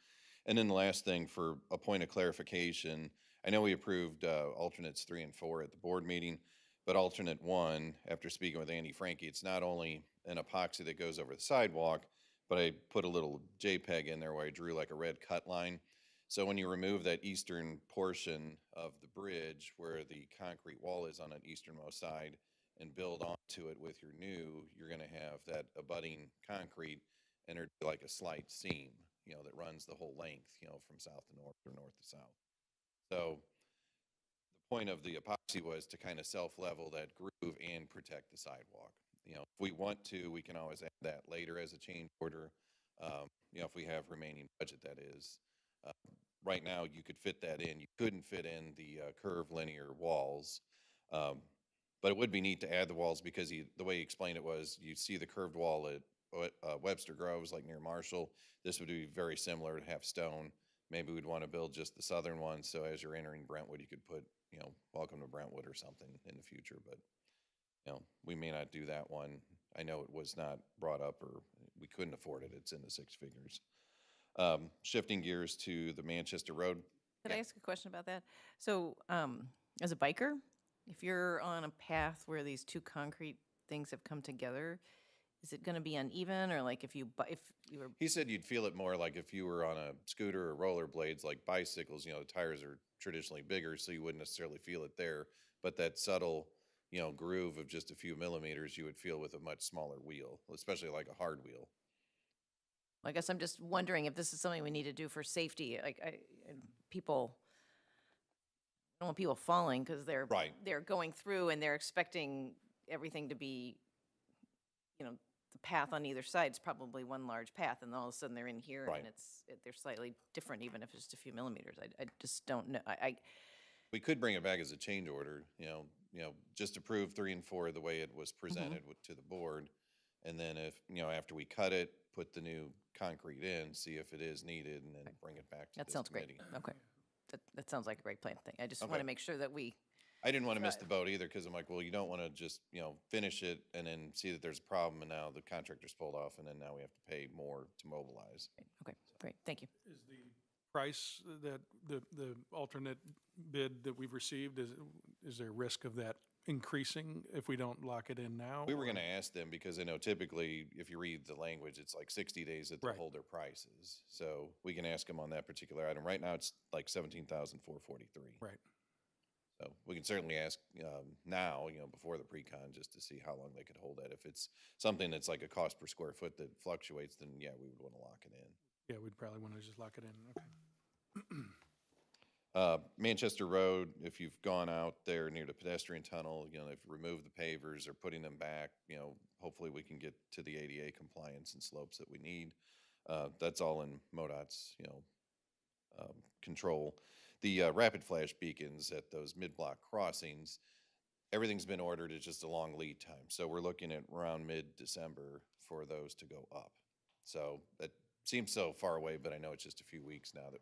And then the last thing, for a point of clarification, I know we approved alternates 3 and 4 at the board meeting, but alternate 1, after speaking with Andy Frankie, it's not only an epoxy that goes over the sidewalk, but I put a little JPEG in there where I drew like a red cut line. So when you remove that eastern portion of the bridge where the concrete wall is on an easternmost side and build onto it with your new, you're gonna have that abutting concrete and there'd be like a slight seam, that runs runs the whole length, from south to north or north to south. So the point of the epoxy was to kind of self-level that groove and protect the sidewalk. If we want to, we can always add that later as a change order, if we have remaining budget, that is. Uh, Right now, you could fit that in. You couldn't fit in the curved linear walls. But it would be neat to add the walls because the way he explained it was you see the curved wall at Webster Groves, like near Marshall. This would be very similar to have stone. Maybe we'd want to build just the southern one, so as you're entering Brentwood, you could put, welcome to Brentwood or something in the future. But, we may not do that one. I know it was not brought up or we couldn't afford it. It's in the six figures. Shifting gears to the Manchester Road. Could I ask a question about that? So, as a biker, if you're on a path where these two concrete things have come together, is it going to be uneven, or like if you were? He said you'd feel it more like if you were on a scooter or rollerblades, like bicycles. The tires are traditionally bigger, so you wouldn't necessarily feel it there. But that subtle, groove of just a few millimeters, you would feel with a much smaller wheel, especially like a hard wheel. I guess I'm just wondering if this is something we need to do for safety. People, I don't want people falling because Right. they're going through and they're expecting everything to be, the path on either side is probably one large path, and all of a sudden they're in here Right. and they're slightly different, even if it's just a few millimeters. I just don't know. We could bring it back as a change order, just approve 3 and 4 the way it was presented to the board. And then if, after we cut it, put the new concrete in, see if it is needed, and then bring it back to That this sounds great. committee. Okay. That sounds like a great plan. I just want Okay. to make sure that I didn't want to miss the boat either, because I'm like, well, you don't want to just, finish it and then see that there's a problem, and now the contractor's pulled off, and then now we have to pay more to mobilize. okay, great. Thank you. Is the price that the alternate bid that we've received, is there risk of that increasing if we don't lock it in now? We were or- going to ask them, because I know typically, if you read the language, it's like 60 days that they'll Right. hold their prices. So we can ask them on that particular item. Right now, it's like 17,443. Right. So we can certainly ask now, before the pre-con, just to see how long they could hold that. If it's something that's like a cost per square foot that fluctuates, then yeah, we would want to lock it in. Yeah, we'd probably want to just lock it in. Okay. Manchester Road, if you've gone out there near the pedestrian tunnel, they've removed the pavers or putting them back, hopefully we can get to the ADA compliance and slopes that we need. That's all in MoDOT's, control. The rapid flash beacons at those mid-block crossings, everything's been ordered. It's just a long lead time. So we're looking at around mid-December for those to go up. So that seems so far away, but I know it's just a few weeks now that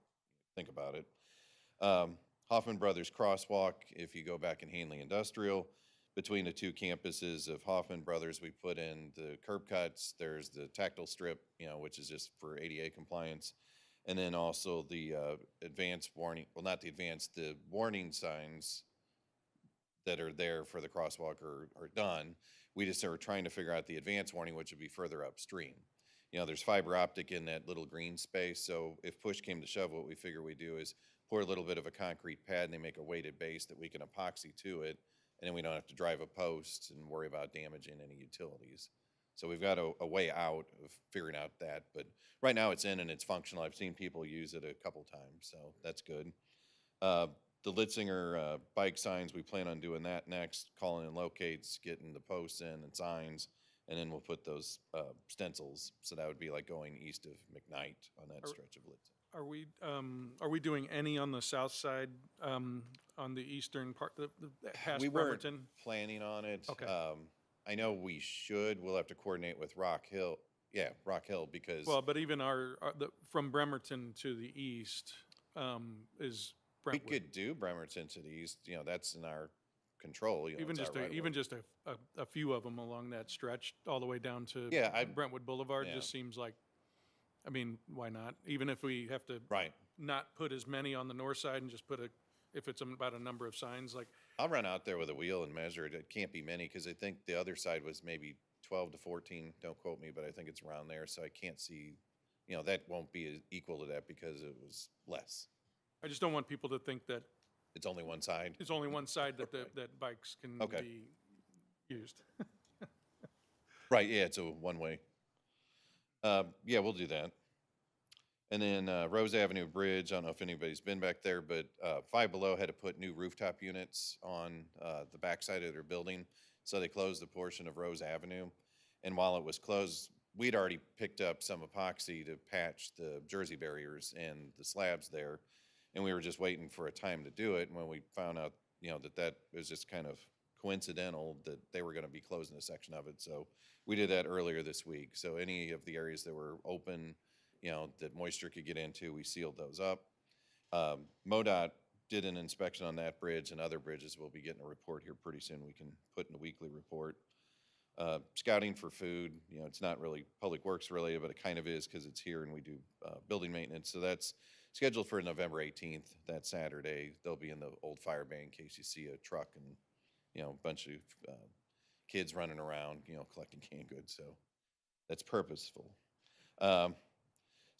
think about it. Hoffman Brothers Crosswalk, if you go back in Hanley Industrial, between the two campuses of Hoffman Brothers, we put in the curb cuts. There's the tactile strip, which is just for ADA compliance. And then also the advanced warning, well, not the advanced, the warning signs that are there for the crosswalk are done. We just are trying to figure out the advanced warning, which would be further upstream. There's fiber optic in that little green space. So if push came to shove, what we figure we do is pour a little bit of a concrete pad, and they make a weighted base that we can epoxy to it. And then we don't have to drive a post and worry about damaging any utilities. So we've got a way out of figuring out that. But right now it's in and it's functional. I've seen people use it a couple times, so that's good. The Litzinger bike signs, we plan on doing that next, calling in locates, getting the posts in and signs, and then we'll put those stencils. So that would be like going east of McKnight on that stretch of Litzinger. Are we doing any on the south side, on the eastern part, past We weren't Bremerton? planning on it. Okay. I know we should. We'll have to coordinate with Rock Hill. Yeah, Rock Hill, because Well, but even from Bremerton to the east, is we Brentwood. could do Bremerton to the east. That's in our control. Even it's just our right of even way. just a few of them along that stretch, all the way down to Yeah, Brentwood Boulevard, yeah. just seems like, I mean, why not? Even if we have to Right. not put as many on the north side and just put if it's about a number of signs, like, I'll run out there with a wheel and measure it. It can't be many, because I think the other side was maybe 12 to 14. Don't quote me, but I think it's around there. So I can't see, that won't be equal to that because it was less. I just don't want people to think that It's only one side. it's only one side that Right. that bikes can Okay. be used. Right, yeah, it's a one-way. Yeah, we'll do that. And then Rose Avenue Bridge, I don't know if anybody's been back there, but Five Below had to put new rooftop units on the backside of their building. So they closed the portion of Rose Avenue. And while it was closed, we'd already picked up some epoxy to patch the Jersey barriers and the slabs there. And we were just waiting for a time to do it. And when we found out, that was just kind of coincidental that they were going to be closing a section of it. So we did that earlier this week. So any of the areas that were open, that moisture could get into, we sealed those up. MoDOT did an inspection on that bridge and other bridges. We'll be getting a report here pretty soon. We can put in a weekly report. Scouting for food, it's not really Public Works related, but it kind of is because it's here and we do building maintenance. So that's scheduled for November 18th, that Saturday. They'll be in the old fire bay in case you see a truck and, a bunch of kids running around, collecting canned goods. So that's purposeful.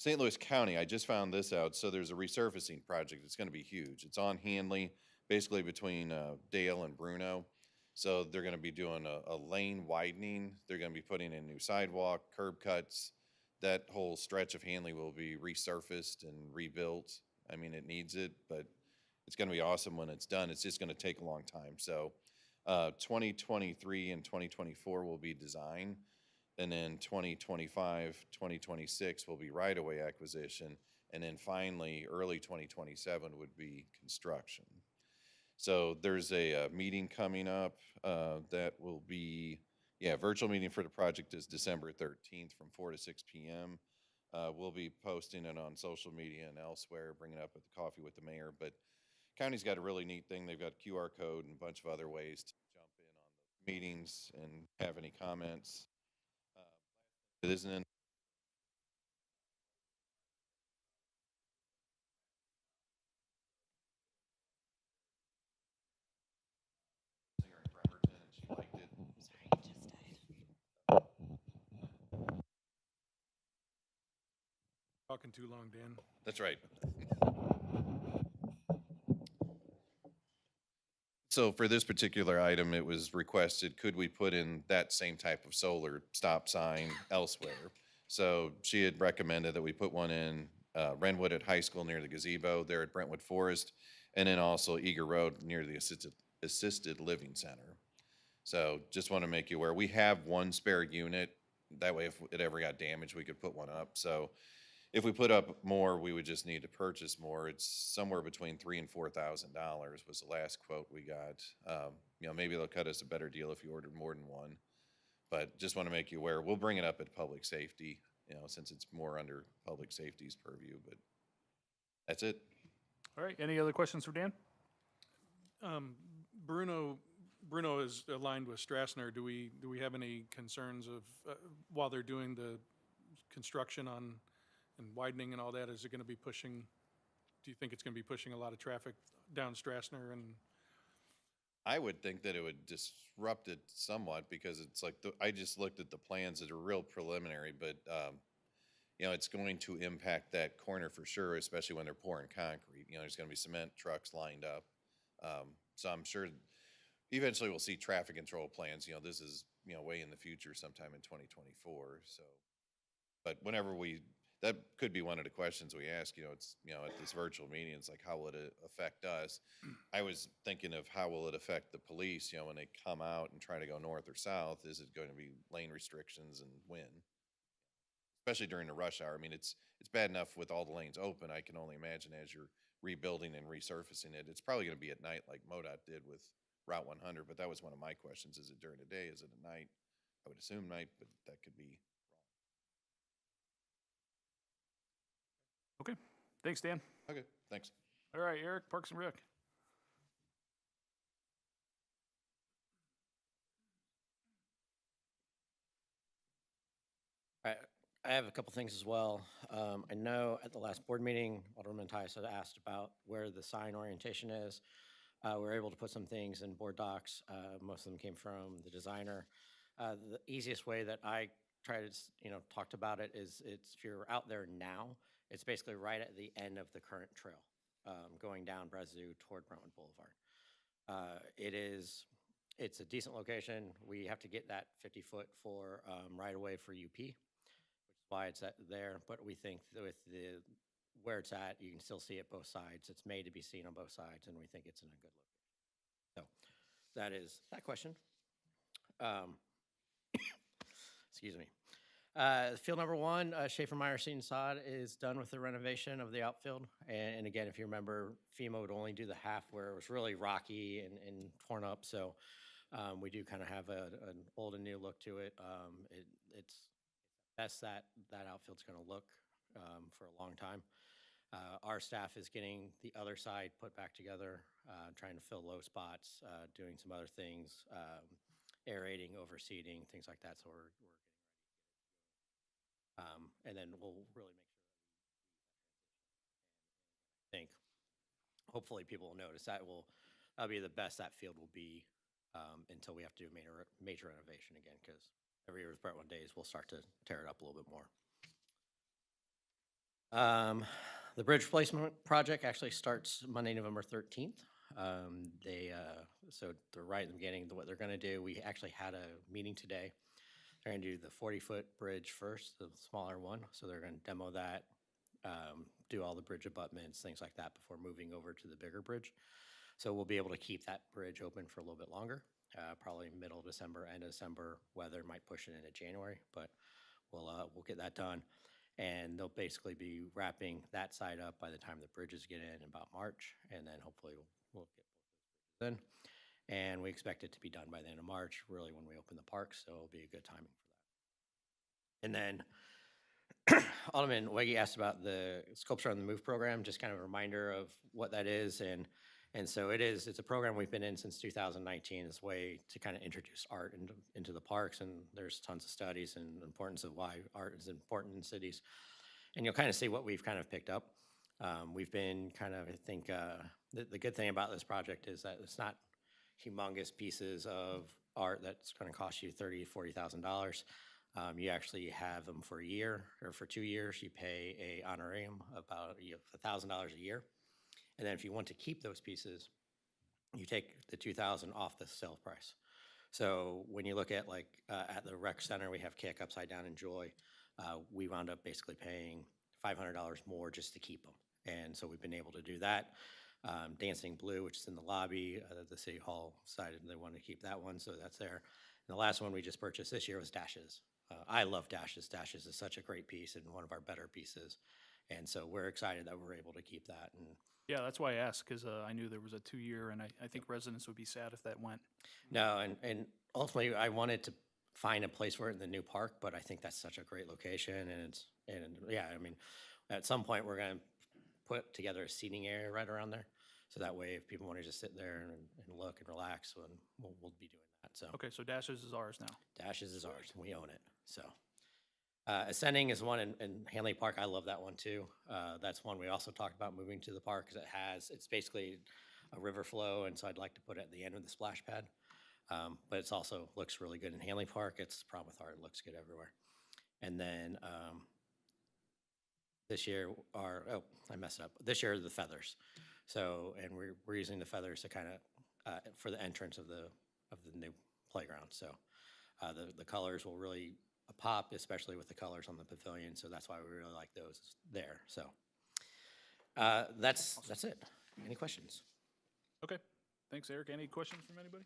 St. Louis County, I just found this out. So there's a resurfacing project. It's going to be huge. It's on Hanley, basically between Dale and Bruno. So they're going to be doing a lane widening. They're going to be putting in new sidewalk, curb cuts. That whole stretch of Hanley will be resurfaced and rebuilt. I mean, it needs it, but it's going to be awesome when it's done. It's just going to take a long time. So 2023 and 2024 will be design. And then 2025, 2026 will be right-of-way acquisition. And then finally, early 2027 would be construction. So there's a meeting coming up that will be, virtual meeting for the project is December 13th from 4 to 6 p.m. We'll be posting it on social media and elsewhere, bringing it up at the coffee with the mayor. But county's got a really neat thing. They've got QR code and a bunch of other ways to jump in on the meetings and have any comments. It isn't in singer in Bremerton, and she liked it. Talking too long, Dan. That's right. So for this particular item, it was requested, could we put in that same type of solar stop sign elsewhere? So she had recommended that we put one in Brentwood at High School near the gazebo there at Brentwood Forest, and then also Eager Road near the assisted living center. So just want to make you aware, we have one spare unit. That way, if it ever got damaged, we could put one up. So if we put up more, we would just need to purchase more. It's somewhere between $3,000 and $4,000 was the last quote we got. Maybe they'll cut us a better deal if you ordered more than one. But just want to make you aware, we'll bring it up at public safety, since it's more under public safety's purview, but that's it. All right, any other questions for Dan? Bruno is aligned with Strassner. Do we have any concerns of, while they're doing the construction on and widening and all that, is it going to be pushing, do you think it's going to be pushing a lot of traffic down Strassner? And I would think that it would disrupt it somewhat because it's like, I just looked at the plans that are real preliminary, but, it's going to impact that corner for sure, especially when they're pouring concrete. There's going to be cement trucks lined up. So I'm sure eventually we'll see traffic control plans. This is, way in the future, sometime in 2024. So, but whenever that could be one of the questions we ask, it's, at this virtual meeting, it's like, how will it affect us? I was thinking of how will it affect the police, when they come out and try to go north or south, is it going to be lane restrictions and when? Especially during the rush hour. I mean, it's bad enough with all the lanes open. I can only imagine as you're rebuilding and resurfacing it, it's probably going to be at night like MoDOT did with Route 100, but that was one of my questions. Is it during the day? Is it at night? I would assume night, but that could be. Okay, thanks, Dan. Okay, thanks. All right, Eric, Parks and Rec. I have a couple things as well. I know at the last board meeting, Alderman Tice had asked about where the sign orientation is. We were able to put some things in board docs. Most of them came from the designer. The easiest way that I try to, talked about it is if you're out there now, it's basically right at the end of the current trail, going down Brentwood toward Brentwood Boulevard. It's a decent location. We have to get that 50-foot for right-of-way for UP, which is why it's there, but we think that with where it's at, you can still see it both sides. It's made to be seen on both sides, and we think it's in a good location. So that is that question. Excuse me. Field number one, Schaefer Meyer Seed and Sod is done with the renovation of the outfield. And again, if you remember, FEMA would only do the half where it was really rocky and torn up. So we do kind of have an old and new look to it. It's best that outfield's going to look for a long time. Our staff is getting the other side put back together, trying to fill low spots, doing some other things, aerating, overseeding, things like that. So we're getting ready. And then we'll really make sure that I think hopefully people will notice that'll be the best that field will be until we have to do major renovation again, because every year with Brentwood Days, we'll start to tear it up a little bit more. The bridge replacement project actually starts Monday, November 13th. So they're right in the beginning, what they're going to do, we actually had a meeting today. They're going to do the 40-foot bridge first, the smaller one. So they're going to demo that, do all the bridge abutments, things like that before moving over to the bigger bridge. So we'll be able to keep that bridge open for a little bit longer, probably middle of December, end of December. Weather might push it into January, but we'll get that done. And they'll basically be wrapping that side up by the time the bridges get in about March, and then hopefully we'll get both those bridges in. And we expect it to be done by the end of March, really when we open the park, so it'll be a good timing for that. And then Alderman Weggie asked about the Sculpture on the Move program, just kind of a reminder of what that is. And so it's a program we've been in since 2019. It's a way to kind of introduce art into the parks, and there's tons of studies and importance of why art is important in cities. And you'll kind of see what we've kind of picked up. We've been kind of, I think, the good thing about this project is that it's not humongous pieces of art that's going to cost you $30,000, $40,000. You actually have them for a year or for 2 years. You pay a honorarium about $1,000 a year. And then if you want to keep those pieces, you take the $2,000 off the sale price. So when you look at at the rec center, we have Kick, Upside Down, and Joy. We wound up basically paying $500 more just to keep them. And so we've been able to do that. Dancing Blue, which is in the lobby, the City Hall decided they wanted to keep that one, so that's there. And the last one we just purchased this year was Dashes. I love Dashes. Dashes is such a great piece and one of our better pieces. And so we're excited that we're able to keep that. And Yeah, that's why I asked, because I knew there was a 2-year, and I think residents would be sad if that went. no, and ultimately I wanted to find a place for it in the new park, but I think that's such a great location, and yeah, I mean, at some point we're going to put together a seating area right around there, so that way if people want to just sit there and look and relax, we'll be doing that. So Okay, so Dashes is ours now. Dashes is ours, we own it. So Ascending is one in Hanley Park. I love that one too. That's one we also talked about moving to the park because it's basically a river flow, and so I'd like to put it at the end of the splash pad. But it's also looks really good in Hanley Park. It's the problem with art, it looks good everywhere. And then this year, I messed up. This year, the feathers. So, and we're using the feathers to kind of for the entrance of the new playground. So, the colors will really pop, especially with the colors on the pavilion. So that's why we really like those there. So, that's it. Any questions? Okay, thanks, Eric. Any questions from anybody?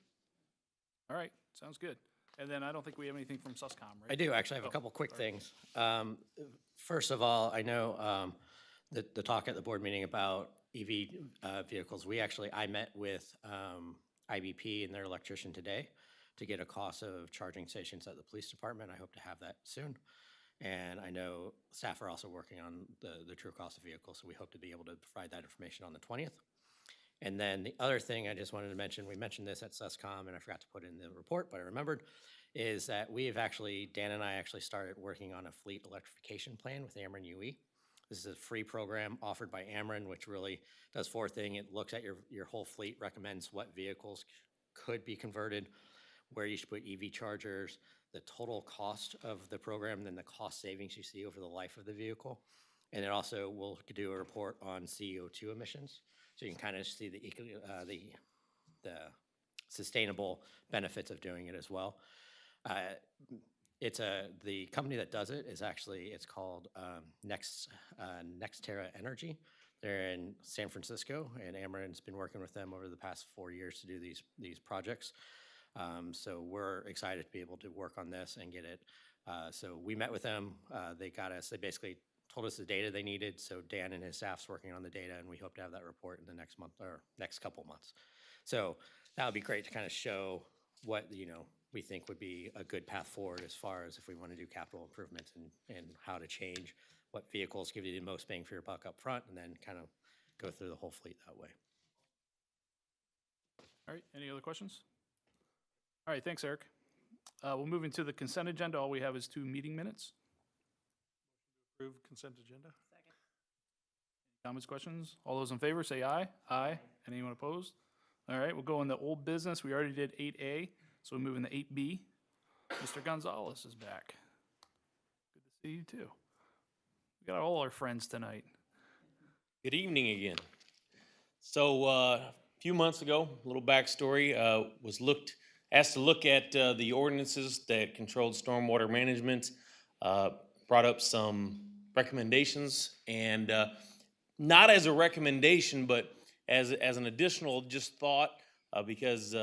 All right, sounds good. And then I don't think we have anything from SUSCOM, right? I do actually have a couple quick things. First of all, I know the talk at the board meeting about EV vehicles. I met with IBP and their electrician today to get a cost of charging stations at the police department. I hope to have that soon. And I know staff are also working on the true cost of vehicles, so we hope to be able to provide that information on the 20th. And then the other thing I just wanted to mention, we mentioned this at SUSCOM, and I forgot to put it in the report, but I remembered, is that Dan and I actually started working on a fleet electrification plan with Ameren UE. This is a free program offered by Ameren, which really does 4 things. It looks at your whole fleet, recommends what vehicles could be converted, where you should put EV chargers, the total cost of the program, and then the cost savings you see over the life of the vehicle. And it also will do a report on CO2 emissions. So you can kind of see the sustainable benefits of doing it as well. the company that does it is actually, it's called Nextera Energy. They're in San Francisco, and Ameren's been working with them over the past 4 years to do these projects. So we're excited to be able to work on this and get it. So we met with them. They basically told us the data they needed. So Dan and his staff's working on the data, and we hope to have that report in the next month or next couple months. So that would be great to kind of show what, we think would be a good path forward as far as if we want to do capital improvements and how to change what vehicles give you the most bang for your buck up front, and then kind of go through the whole fleet that way. All right, any other questions? All right, thanks, Eric. We'll move into the consent agenda. All we have is 2 meeting minutes. Approve consent agenda? Comments, questions? All those in favor, say aye. Aye. Anyone opposed? All right, we'll go into old business. We already did 8A, so we move into 8B. Mr. Gonzalez is back. Good to see you, too. We got all our friends tonight. Good evening again. So a few months ago, a little backstory, was asked to look at the ordinances that controlled stormwater management, brought up some recommendations, and not as a recommendation, but as an additional just thought, because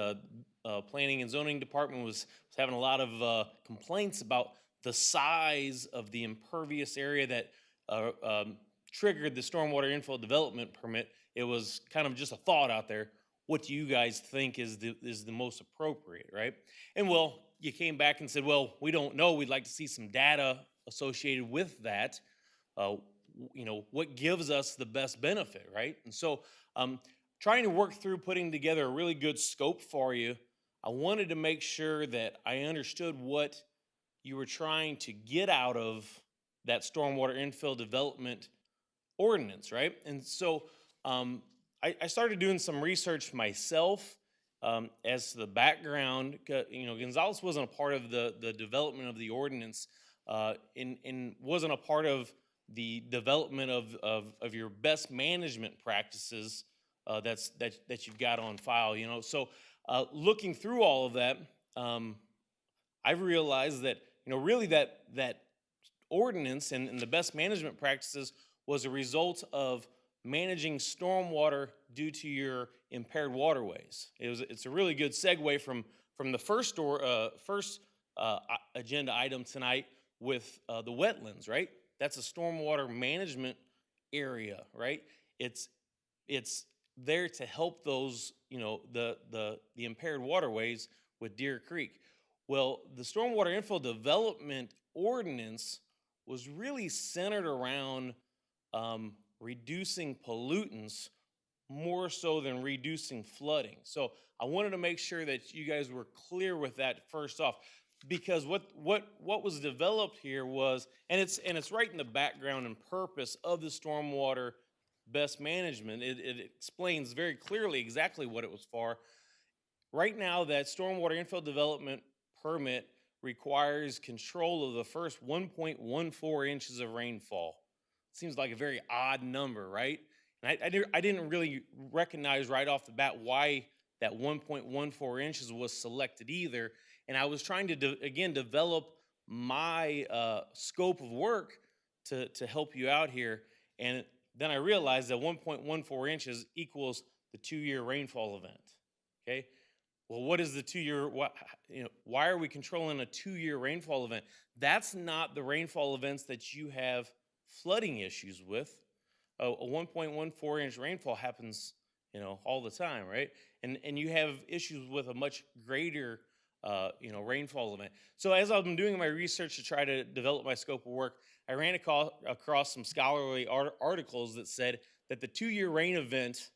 Planning and Zoning Department was having a lot of complaints about the size of the impervious area that triggered the stormwater infill development permit. It was kind of just a thought out there. What do you guys think is the most appropriate, right? And well, you came back and said, well, we don't know. We'd like to see some data associated with that. What gives us the best benefit, right? And so trying to work through putting together a really good scope for you, I wanted to make sure that I understood what you were trying to get out of that stormwater infill development ordinance, right? And so I started doing some research myself as to the background. Gonzalez wasn't a part of the development of the ordinance and wasn't a part of the development of your best management practices that you've got on file. So looking through all of that, I realized that really that ordinance and the best management practices was a result of managing stormwater due to your impaired waterways. It's a really good segue from the first agenda item tonight with the wetlands, right? That's a stormwater management area, right? It's there to help those, the impaired waterways with Deer Creek. Well, the stormwater infill development ordinance was really centered around reducing pollutants more so than reducing flooding. So I wanted to make sure that you guys were clear with that first off, because what was developed here was, and it's right in the background and purpose of the stormwater best management. It explains very clearly exactly what it was for. Right now, that stormwater infill development permit requires control of the first 1.14 inches of rainfall. Seems like a very odd number, right? And I didn't really recognize right off the bat why that 1.14 inches was selected either. And I was trying to, develop my scope of work to help you out here. And then I realized that 1.14 inches equals the 2-year rainfall event, okay? Well, what is the 2-year, why are we controlling a 2-year rainfall event? That's not the rainfall events that you have flooding issues with. A 1.14 inch rainfall happens, all the time, right? And you have issues with a much greater, rainfall event. So as I've been doing my research to try to develop my scope of work, I ran across some scholarly articles that said that the 2-year rain event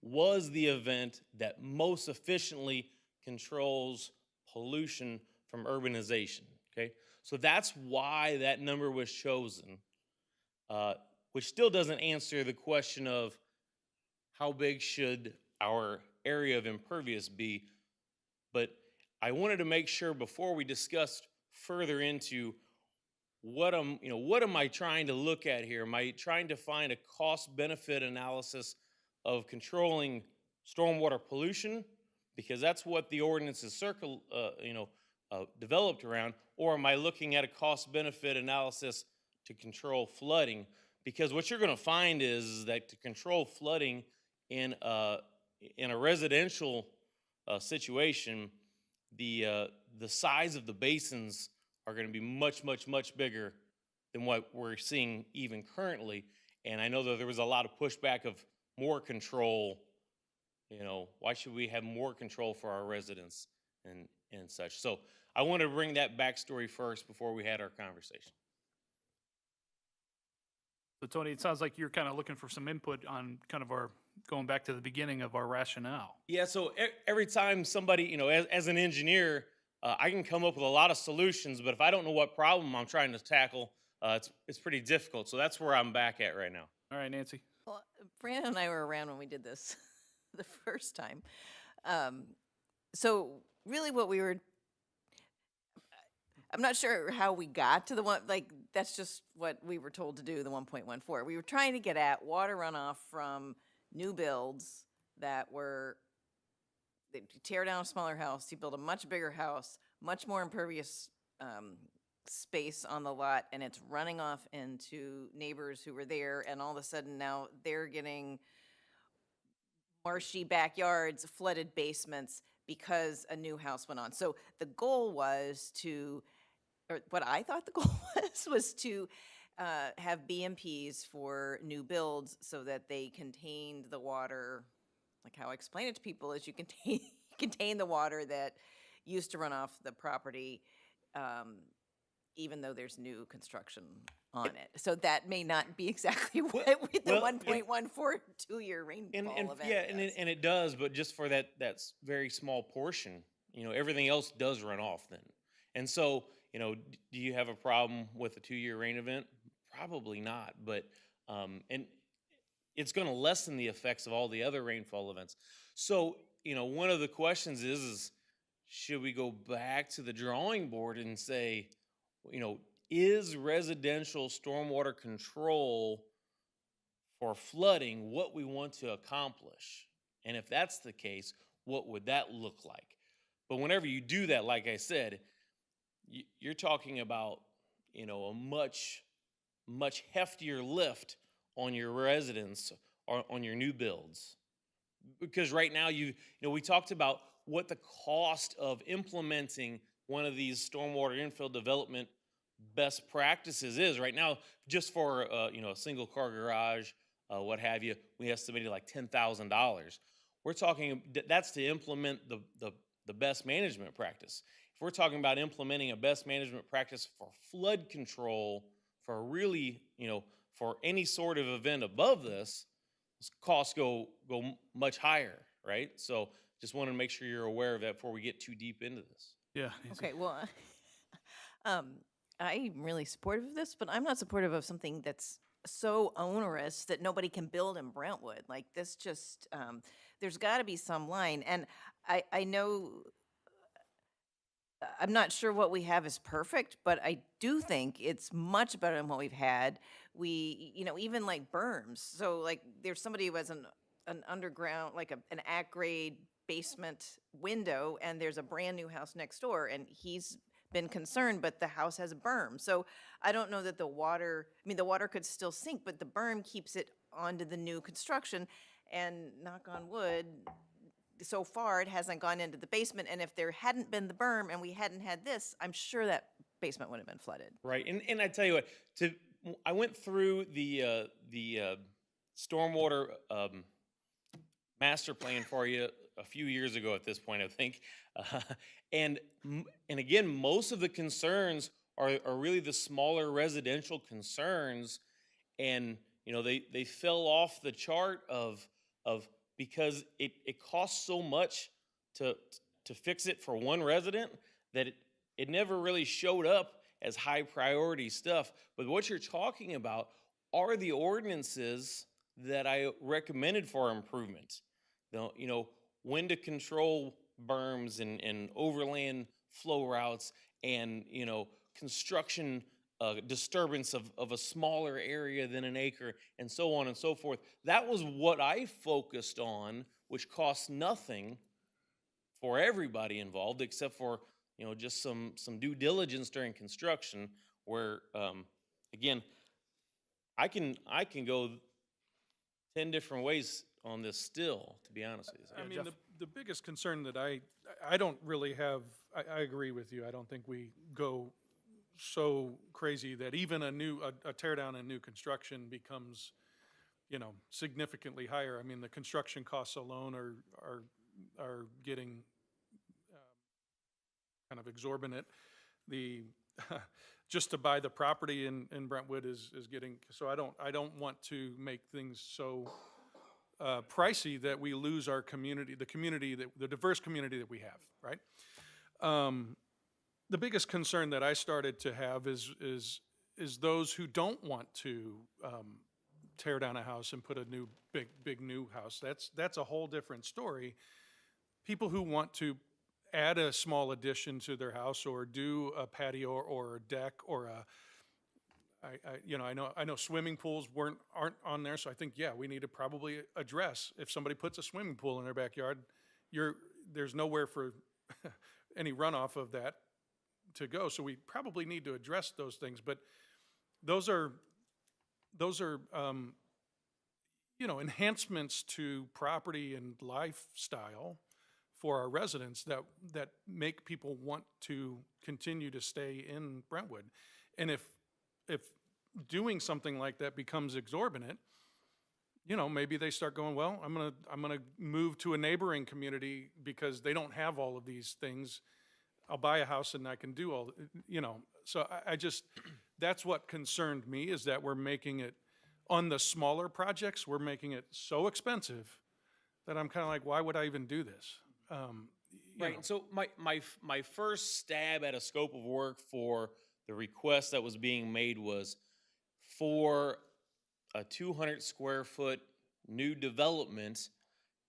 was the event that most efficiently controls pollution from urbanization, okay? So that's why that number was chosen, which still doesn't answer the question of how big should our area of impervious be. But I wanted to make sure before we discussed further into what am I trying to look at here? Am I trying to find a cost-benefit analysis of controlling stormwater pollution? Because that's what the ordinance is developed around, or am I looking at a cost-benefit analysis to control flooding? Because what you're going to find is that to control flooding in a residential situation, the size of the basins are going to be much, much, much bigger than what we're seeing even currently. And I know that there was a lot of pushback of more control. You know, why should we have more control for our residents and such? So I want to bring that backstory first before we had our conversation. So Tony, it sounds like you're kind of looking for some input on kind of our, going back to the beginning of our rationale. Yeah, so every time somebody, you know, as an engineer, I can come up with a lot of solutions, but if I don't know what problem I'm trying to tackle, it's pretty difficult. So that's where I'm back at right now. All right, Nancy. Well, Brandon and I were around when we did this the first time. So really what we were, I'm not sure how we got to the one, like, that's just what we were told to do, the 1.14. We were trying to get at water runoff from new builds that were, they tear down a smaller house, you build a much bigger house, much more impervious space on the lot, and it's running off into neighbors who were there, and all of a sudden now they're getting marshy backyards, flooded basements because a new house went on. So the goal was to, or what I thought the goal was to have BMPs for new builds so that they contained the water, like how I explain it to people is you contain the water that used to run off the property, even though there's new construction on it. So that may not be exactly what with the 1.14 2-year rainfall event is. And it does, but just for that very small portion, you know, everything else does run off then. And so, you know, do you have a problem with a 2-year rain event? Probably not, but and it's going to lessen the effects of all the other rainfall events. So, you know, one of the questions is should we go back to the drawing board and say, you know, is residential stormwater control for flooding what we want to accomplish? And if that's the case, what would that look like? But whenever you do that, like I said, you're talking about, you know, a much heftier lift on your residents or on your new builds. Because right now, you know, we talked about what the cost of implementing one of these stormwater infill development best practices is. Right now, just for you know, a single car garage, what have you, we estimated like $10,000. We're talking, that's to implement the best management practice. If we're talking about implementing a best management practice for flood control, for really, you know, for any sort of event above this, costs go much higher, right? So just want to make sure you're aware of that before we get too deep into this. Yeah. Nancy. Okay, well, I'm really supportive of this, but I'm not supportive of something that's so onerous that nobody can build in Brentwood. Like this just, there's got to be some line. And I know, I'm not sure what we have is perfect, but I do think it's much better than what we've had. We, you know, even like berms. So like there's somebody who has an underground, like an at-grade basement window, and there's a brand new house next door, and he's been concerned, but the house has a berm. So I don't know that the water, I mean, the water could still sink, but the berm keeps it onto the new construction. And knock on wood, so far it hasn't gone into the basement. And if there hadn't been the berm and we hadn't had this, I'm sure that basement would have been flooded. Right, and I tell you what, I went through the stormwater master plan for you a few years ago at this point, I think. And again, most of the concerns are really the smaller residential concerns, and you know they fell off the chart of because it costs so much to fix it for one resident that it never really showed up as high priority stuff. But what you're talking about are the ordinances that I recommended for improvement. You know, when to control berms and overland flow routes, and you know, construction disturbance of a smaller area than an acre, and so on and so forth. That was what I focused on, which costs nothing for everybody involved except for you know, just some due diligence during construction where, again, I can go 10 different ways on this still, to be honest with you. I So. mean, the biggest concern that I don't really have, I agree with you. I don't think we go so crazy that even a tear down and new construction becomes, you know, significantly higher. I mean, the construction costs alone are getting kind of exorbitant. The, just to buy the property in Brentwood is getting, so I don't want to make things so pricey that we lose our community, the diverse community that we have, right? The biggest concern that I started to have is those who don't want to tear down a house and put a new big new house. That's a whole different story. People who want to add a small addition to their house or do a patio or a deck or I know swimming pools aren't on there, so I think, yeah, we need to probably address if somebody puts a swimming pool in their backyard, there's nowhere for any runoff of that to go. So we probably need to address those things, but those are enhancements to property and lifestyle for our residents that make people want to continue to stay in Brentwood. And if doing something like that becomes exorbitant, you know, maybe they start going, well, I'm gonna move to a neighboring community because they don't have all of these things. I'll buy a house and I can do all, you know. So I just, that's what concerned me, is that we're making it, on the smaller projects, we're making it so expensive that I'm kind of like, why would I even do this? Right. know. So my first stab at a scope of work for the request that was being made was for a 200 square foot new development.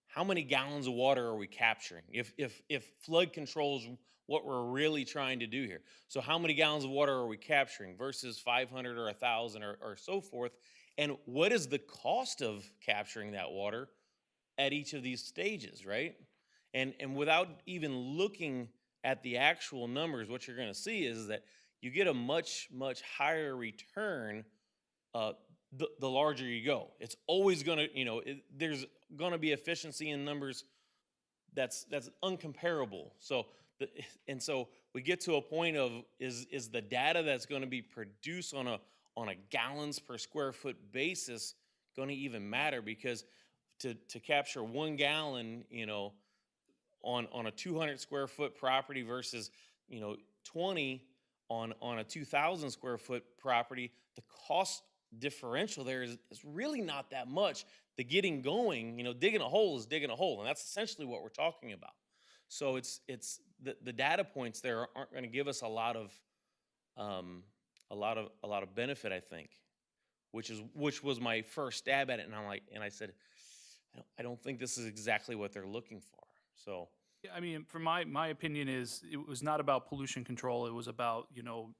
How many gallons of water are we capturing? If flood control is what we're really trying to do here. So how many gallons of water are we capturing versus 500 or 1,000 or so forth? And what is the cost of capturing that water at each of these stages, right? And without even looking at the actual numbers, what you're going to see is that you get a much higher return the larger you go. It's always going to, you know, there's going to be efficiency in numbers that's uncomparable. So so we get to a point of is the data that's going to be produced on a gallons per square foot basis going to even matter? Because to capture 1 gallon, you know, on a 200 square foot property versus, you know, 20 on a 2,000 square foot property, the cost differential there is really not that much. The getting going, you know, digging a hole is digging a hole, and that's essentially what we're talking about. So it's the data points there aren't going to give us a lot of benefit, I think, which was my first stab at it, and I said, I don't think this is exactly what they're looking for. So. Yeah, I mean, from my opinion is, it was not about pollution control. It was about, you know,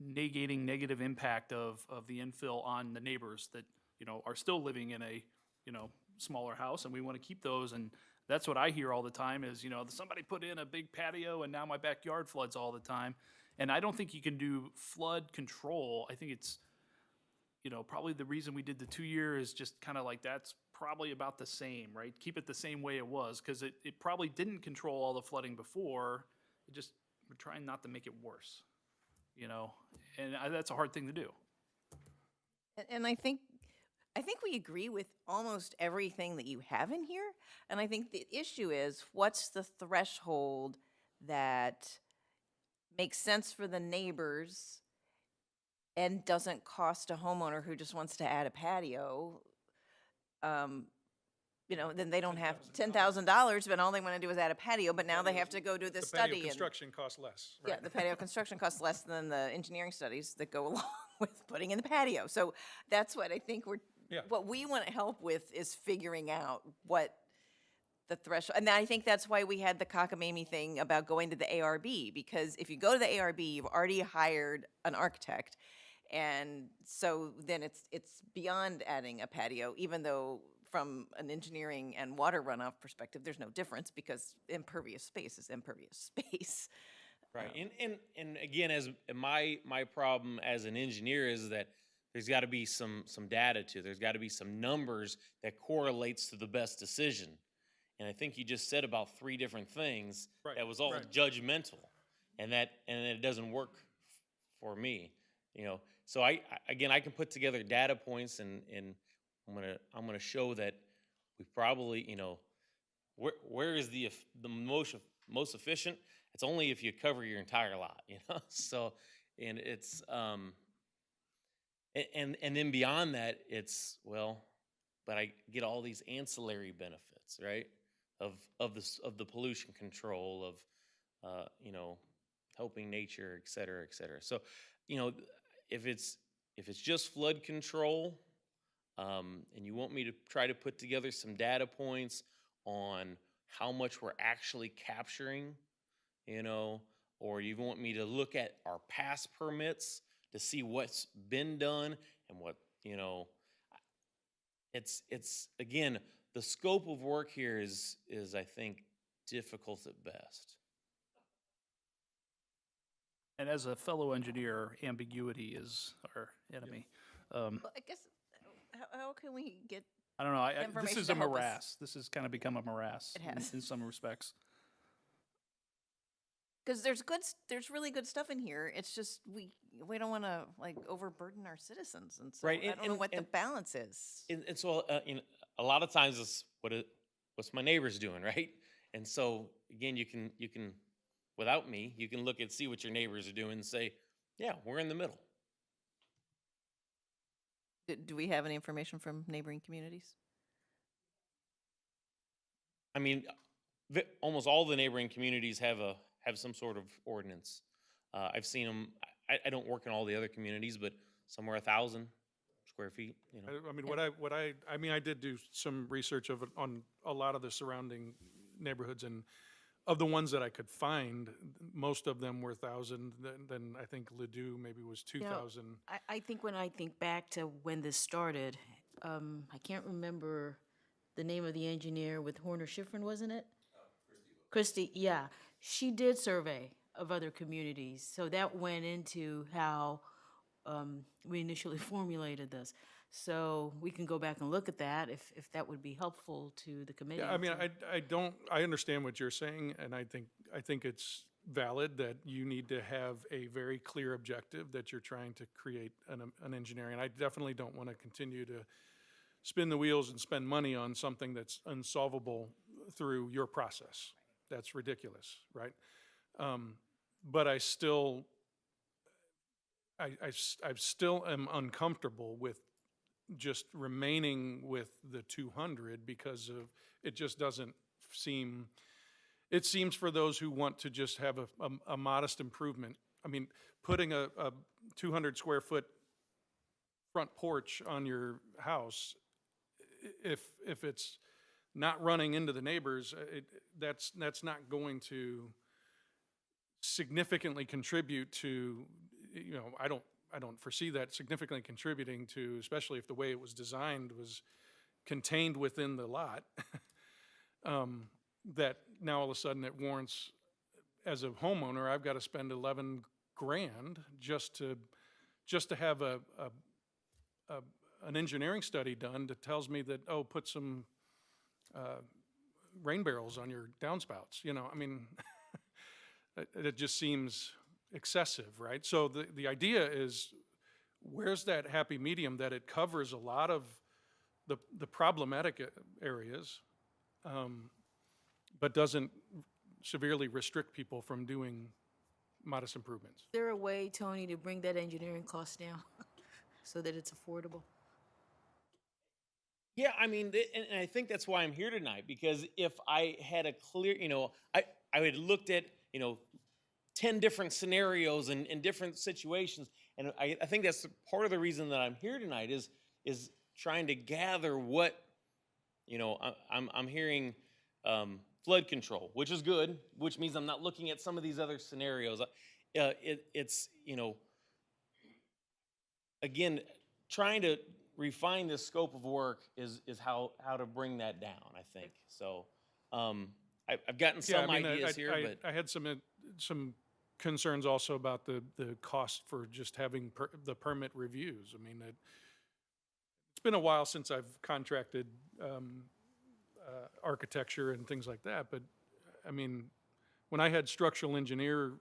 negating negative impact of the infill on the neighbors that, you know, are still living in a, you know, smaller house, and we want to keep those. And that's what I hear all the time is, you know, somebody put in a big patio and now my backyard floods all the time. And I don't think you can do flood control. I think it's, you know, probably the reason we did the 2-year is just kind of like, that's probably about the same, right? Keep it the same way it was, because it probably didn't control all the flooding before. We're trying not to make it worse, you know, and that's a hard thing to do. And I think we agree with almost everything that you have in here. And I think the issue is, what's the threshold that makes sense for the neighbors and doesn't cost a homeowner who just wants to add a patio? You know, then they don't have $10,000, but all they want to do is add a patio, but now they have to go do the The study. patio construction costs less, right? Yeah, the patio construction costs less than the engineering studies that go along with putting in the patio. So that's what I think Yeah. what we want to help with is figuring out what the threshold, and I think that's why we had the cockamamie thing about going to the ARB, because if you go to the ARB, you've already hired an architect, and so then it's beyond adding a patio, even though from an engineering and water runoff perspective, there's no difference, because impervious space is impervious space. Right, and again, as my problem as an engineer is that there's got to be some data to, there's got to be some numbers that correlates to the best decision. And I think you just said about 3 different things Right, that was all right. judgmental, and it doesn't work for me, you know. So again, I can put together data points, and I'm gonna show that we probably, you know, where is the most efficient? It's only if you cover your entire lot, you know. So, and it's and then beyond that, it's, well, but I get all these ancillary benefits, right? Of the pollution control, of you know, helping nature, et cetera, et cetera. So, you know, if it's just flood control, and you want me to try to put together some data points on how much we're actually capturing, you know, or you want me to look at our past permits to see what's been done and what, you know, it's again, the scope of work here is I think difficult at best. And as a fellow engineer, ambiguity is our enemy. Well, I guess, how can we get, I don't know, this Information is to a help us. morass. This has kind of become a morass It has. in some respects. because there's really good stuff in here. It's just, we don't want to like overburden our citizens. And so Right, I don't know what the balance is. And so, you know, a lot of times it's what's my neighbors doing, right? And so again, you can without me, you can look and see what your neighbors are doing and say, yeah, we're in the middle. Do we have any information from neighboring communities? I mean, almost all the neighboring communities have some sort of ordinance. I've seen them. I don't work in all the other communities, but somewhere 1,000 square feet. You know. I mean, I mean, I did do some research of it on a lot of the surrounding neighborhoods, and of the ones that I could find, most of them were 1,000. Then I think Ladue maybe was 2,000. I think when I think back to when this started, I can't remember the name of the engineer with Horner Schifrin, wasn't it? Christie, yeah. She did survey of other communities, so that went into how we initially formulated this. So we can go back and look at that if that would be helpful to the committee. Yeah, I mean, to- I understand what you're saying, and I think it's valid that you need to have a very clear objective that you're trying to create an engineering. I definitely don't want to continue to spin the wheels and spend money on something that's unsolvable through your process. That's ridiculous, right? But I still am uncomfortable with just remaining with the 200 because of, it just doesn't seem, it seems for those who want to just have a modest improvement. I mean, putting a 200 square foot front porch on your house, if it's not running into the neighbors, that's not going to significantly contribute to, you know, I don't foresee that significantly contributing to, especially if the way it was designed was contained within the lot, that now all of a sudden it warrants, as a homeowner, I've got to spend 11 grand just to have an engineering study done that tells me that, oh, put some rain barrels on your downspouts. You know, I mean, it just seems excessive, right? So the idea is, where's that happy medium that it covers a lot of the problematic areas, but doesn't severely restrict people from doing modest improvements? Is there a way, Tony, to bring that engineering cost down so that it's affordable? Yeah, I mean, and I think that's why I'm here tonight, because if I had a clear, you know, I had looked at, you know, 10 different scenarios and different situations, and I think that's part of the reason that I'm here tonight is trying to gather what, you know, I'm hearing flood control, which is good, which means I'm not looking at some of these other scenarios. It's, you know, again, trying to refine the scope of work is how to bring that down, I think. So I've gotten some ideas here, but I had some concerns also about the cost for just having the permit reviews. I mean, it's been a while since I've contracted architecture and things like that, but I mean, when I had structural engineer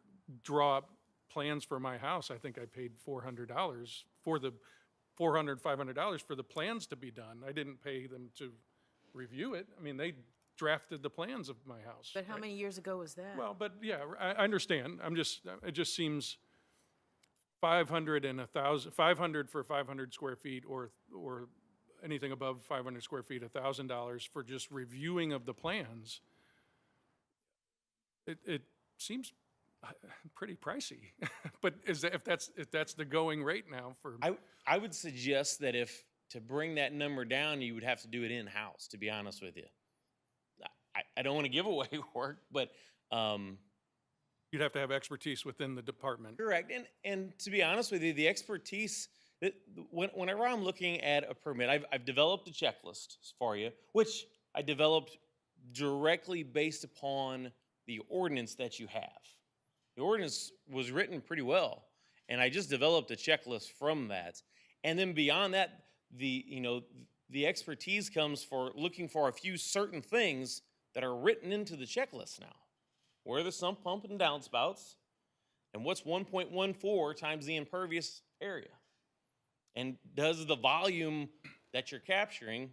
draw up plans for my house, I think I paid $400 for the $500 for the plans to be done. I didn't pay them to review it. I mean, they drafted the plans of my house. But how right? many years ago was that? Well, but yeah, I understand. It just seems 500 and 1,000, 500 for 500 square feet or anything above 500 square feet, $1,000 for just reviewing of the plans. It seems pretty pricey, but if that's the going rate now for. I would suggest that if to bring that number down, you would have to do it in-house, to be honest with you. I don't want to give away work, but You'd have to have expertise within the department. correct. And to be honest with you, the expertise whenever I'm looking at a permit, I've developed a checklist for you, which I developed directly based upon the ordinance that you have. The ordinance was written pretty well, and I just developed a checklist from that. And then beyond that, the expertise comes for looking for a few certain things that are written into the checklist now. Where are the sump, pump, and downspouts? And what's 1.14 times the impervious area? And does the volume that you're capturing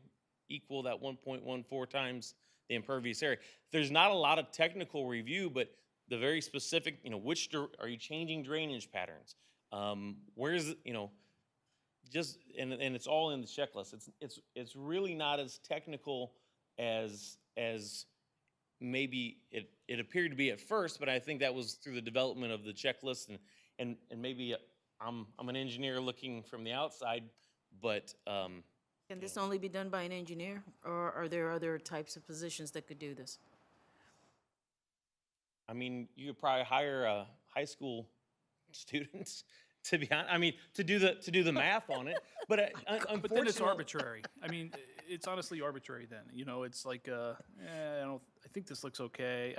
equal that 1.14 times the impervious area? There's not a lot of technical review, but the very specific, are you changing drainage patterns? Where's, just, and it's all in the checklist. It's really not as technical as maybe it appeared to be at first, but I think that was through the development of the checklist and maybe I'm an engineer looking from the outside, but Can this only be done by an engineer, or are there other types of positions that could do this? I mean, you could probably hire high school students to be honest. I mean, to do the math on it, but unfortunately, But then it's arbitrary. I mean, it's honestly arbitrary then. It's like, I think this looks okay.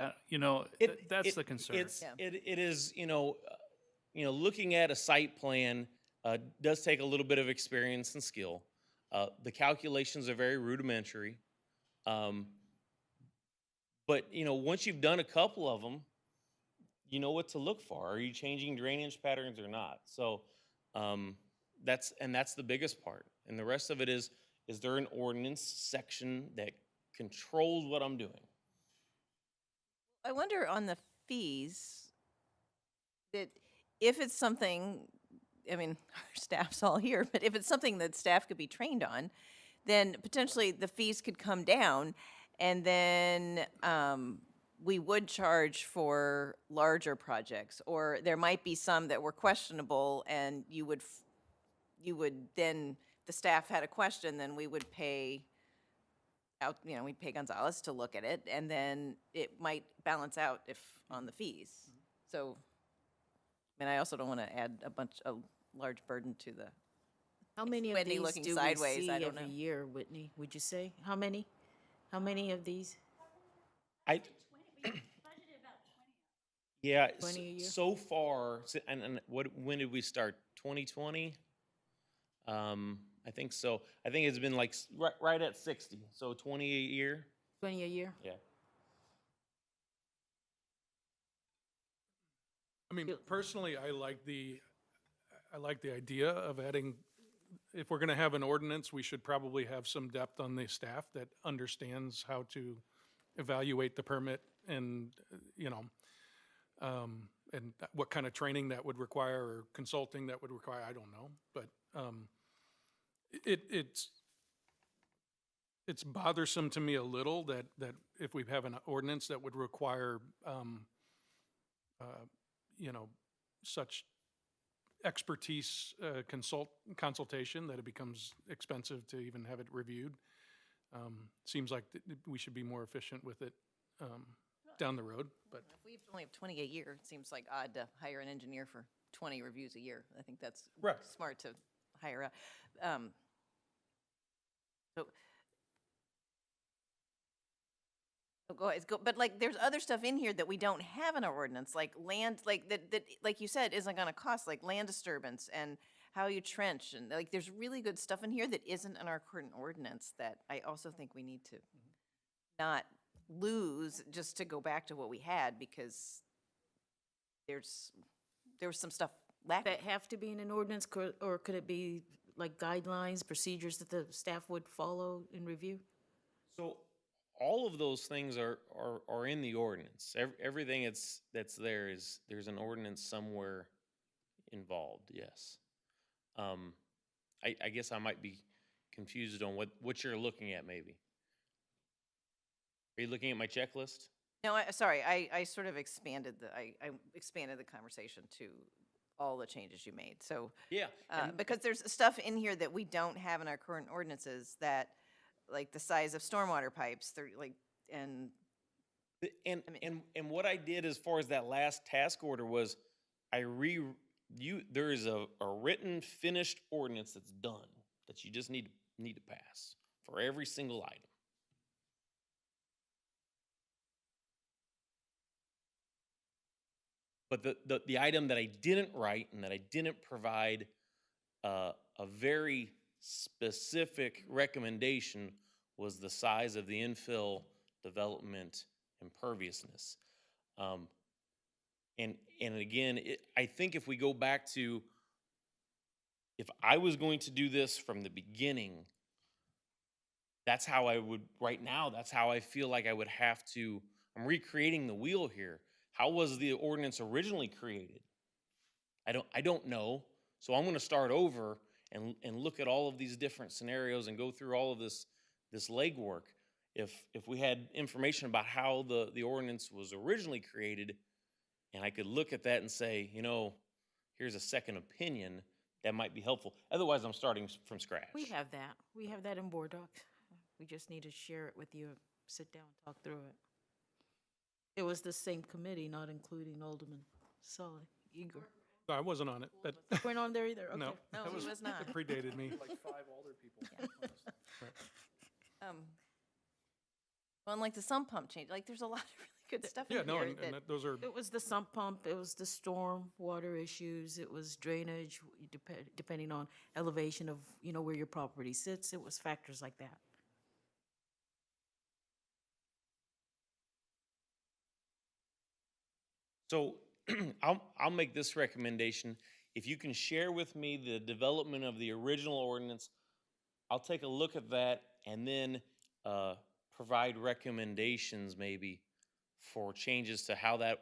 That's the concern. It is, looking at a site plan does take a little bit of experience and skill. The calculations are very rudimentary. But, once you've done a couple of them, you know what to look for. Are you changing drainage patterns or not? So that's the biggest part. And the rest of it is there an ordinance section that controls what I'm doing? I wonder on the fees, that if it's something, I mean, our staff's all here, but if it's something that staff could be trained on, then potentially the fees could come down, and then we would charge for larger projects, or there might be some that were questionable, and you would then, the staff had a question, then we would pay out, we'd pay Gonzalez to look at it, and then it might balance out if on the fees. So, and I also don't want to add a large burden to the. How many of Whitney these looking do we sideways, see I don't every know. year, Whitney? Would you say? How many? How many of these? Yeah, 20 a year? so far, and when did we start? 2020? I think so. I think it's been like right at 60, so 20 a year. 20 a year? Yeah. I mean, personally, I like the idea of adding, if we're gonna have an ordinance, we should probably have some depth on the staff that understands how to evaluate the permit and, and what kind of training that would require or consulting that would require, I don't know. But it's bothersome to me a little that if we have an ordinance that would require, such expertise consultation that it becomes expensive to even have it reviewed. Seems like we should be more efficient with it down the road, but. If we only have 20 a year, it seems like odd to hire an engineer for 20 reviews a year. I think that's Right. smart to hire out. So, Go ahead, go, but like, there's other stuff in here that we don't have in our ordinance, like land, like, that, like you said, isn't gonna cost, like land disturbance and how you trench, and like, there's really good stuff in here that isn't in our current ordinance that I also think we need to not lose, just to go back to what we had, because there was some stuff lacking. That have to be in an ordinance, or could it be like guidelines, procedures that the staff would follow and review? So all of those things are in the ordinance. Everything that's there is, there's an ordinance somewhere involved, yes. I guess I might be confused on what you're looking at, maybe. Are you looking at my checklist? No, sorry, I sort of expanded I expanded the conversation to all the changes you made, so. Yeah. Because there's stuff in here that we don't have in our current ordinances that, like the size of stormwater pipes, they're like, and. And what I did as far as that last task order was, there is a written, finished ordinance that's done, that you just need to pass for every single item. But the item that I didn't write and that I didn't provide a very specific recommendation was the size of the infill development imperviousness. And again, I think if we go back to, if I was going to do this from the beginning, that's how I would, right now, that's how I feel like I would have to, I'm recreating the wheel here. How was the ordinance originally created? I don't know. So I'm gonna start over and look at all of these different scenarios and go through all of this legwork. If we had information about how the ordinance was originally created, and I could look at that and say, you know, here's a second opinion, that might be helpful. Otherwise, I'm starting from scratch. We have that. We have that in board docs. We just need to share it with you, sit down, talk through it. It was the same committee, not including Alderman Sully, Igor. I wasn't on it, but Weren't on there either? Okay. no. No, that he was not. It predated me. Like 5 older people. Well, and like the sump pump change, like there's a lot of really good stuff in Yeah, no, here and those are, It was the sump pump, it was the storm water issues, it was drainage, depending on elevation of, where your property sits, it was factors like that. So I'll make this recommendation. If you can share with me the development of the original ordinance, I'll take a look at that and then provide recommendations maybe for changes to how that,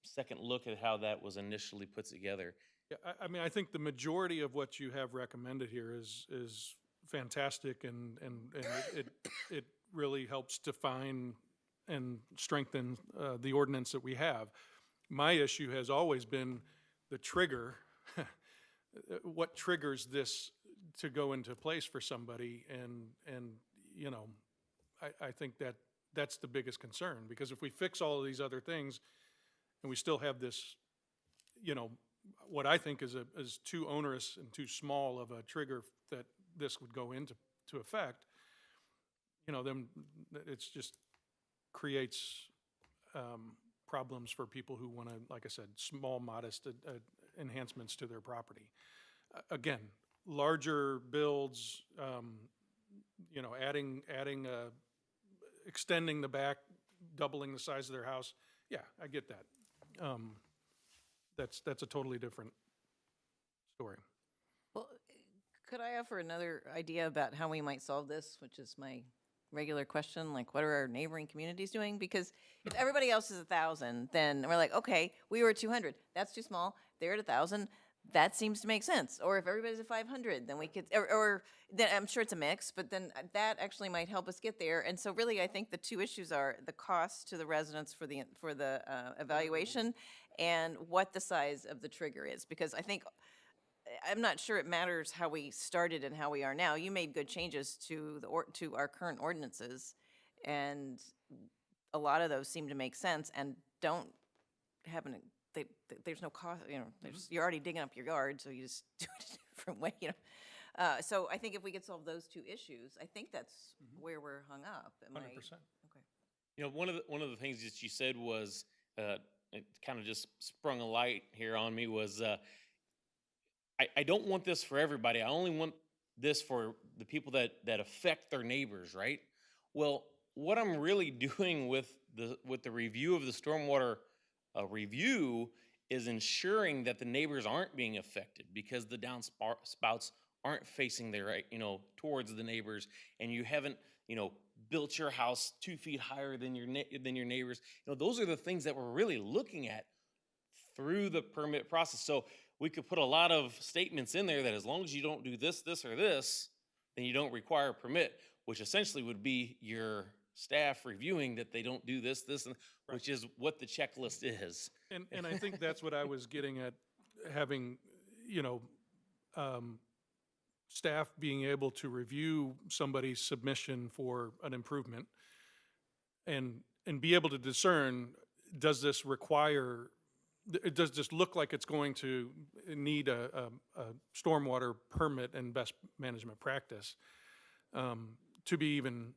second look at how that was initially put together. yeah, I mean, I think the majority of what you have recommended here is fantastic, and it really helps define and strengthen the ordinance that we have. My issue has always been the trigger, what triggers this to go into place for somebody, and I think that's the biggest concern, because if we fix all of these other things and we still have this, what I think is too onerous and too small of a trigger that this would go into effect, then it's just creates problems for people who want to, like I said, small, modest enhancements to their property. Again, larger builds, adding, extending the back, doubling the size of their house. Yeah, I get that. That's a totally different story. Well, could I offer another idea about how we might solve this, which is my regular question, like what are our neighboring communities doing? Because if everybody else is 1,000, then we're like, okay, we were at 200, that's too small, they're at 1,000, that seems to make sense. Or if everybody's at 500, then we could, or then I'm sure it's a mix, but then that actually might help us get there. And so really, I think the two issues are the cost to the residents for the evaluation and what the size of the trigger is. Because I think, I'm not sure it matters how we started and how we are now. You made good changes to to our current ordinances, and a lot of those seem to make sense and don't have there's no cost, you're already digging up your yard, so you just do it a different way, So I think if we could solve those two issues, I think that's where we're hung up. 100%. Okay. You know, one of the things that you said was, it kind of just sprung a light here on me was, I don't want this for everybody. I only want this for the people that affect their neighbors, right? Well, what I'm really doing with the review of the stormwater review is ensuring that the neighbors aren't being affected because the downspouts aren't facing their, towards the neighbors, and you haven't, built your house 2 feet higher than your neighbors. Those are the things that we're really looking at through the permit process. So we could put a lot of statements in there that as long as you don't do this, this, or this, then you don't require a permit, which essentially would be your staff reviewing that they don't do this, this, and which is what the checklist is. And I think that's what I was getting at, having, staff being able to review somebody's submission for an improvement and be able to discern, does this require, does this look like it's going to need a stormwater permit and best management practice to be even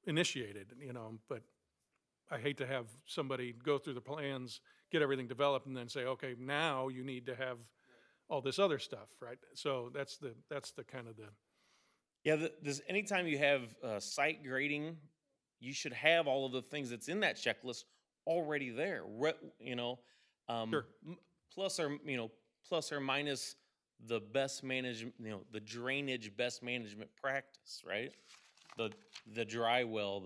initiated, but I hate to have somebody go through the plans, get everything developed, and then say, okay, now you need to have all this other stuff, right? So that's the kind of the. Yeah, anytime you have site grading, you should have all of the things that's in that checklist already there. Sure. Plus or minus the best management, the drainage best management practice, right? The dry well,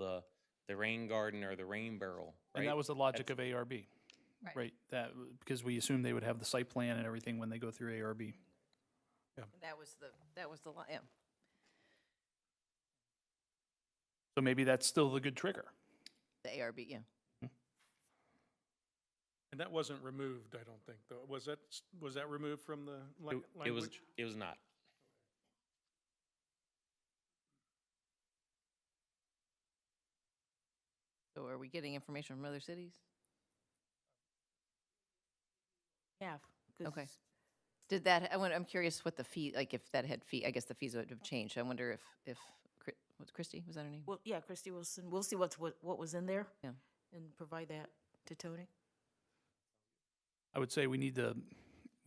the rain garden or the rain barrel, right? And that was the logic of ARB, right? That, because we assumed they would have the site plan and everything when they go through ARB. That was the, yeah. So maybe that's still the good trigger. The ARB, yeah. And that wasn't removed, I don't think, though. Was that removed from the language? It was not. So are we getting information from other cities? Yeah. 'cause Okay. Did that, I'm curious what the fee, like if that had fee, I guess the fees would have changed. I wonder if what's Christy, was that her name? Well, yeah, Christy Wilson, we'll see what was in there. Yeah. And provide that to Tony. I would say we need to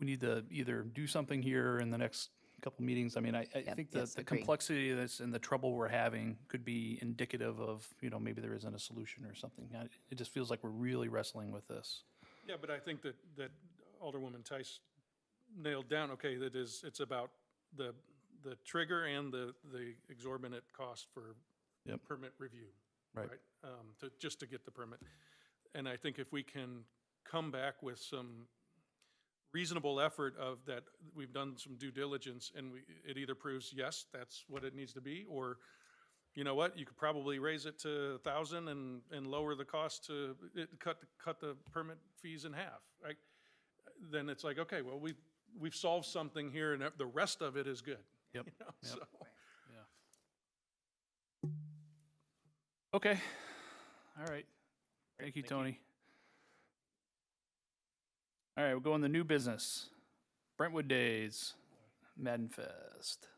either do something here in the next couple meetings. I mean, I think the agreed. complexity of this and the trouble we're having could be indicative of, maybe there isn't a solution or something. It just feels like we're really wrestling with this. Yeah, but I think that Alderwoman Tice nailed down, okay, it's about the trigger and the exorbitant cost for Yep. permit review. Right. Just to get the permit. And I think if we can come back with some reasonable effort of that, we've done some due diligence and it either proves, yes, that's what it needs to be, or you know what, you could probably raise it to 1,000 and lower the cost to cut the permit fees in half, right? Then it's like, okay, well, we've solved something here and the rest of it is good. Yep. Yep. Yep. So. Yeah. Okay. All right. Thank you, Tony. All right, we'll go on the new business. Brentwood Days, Madden Fest.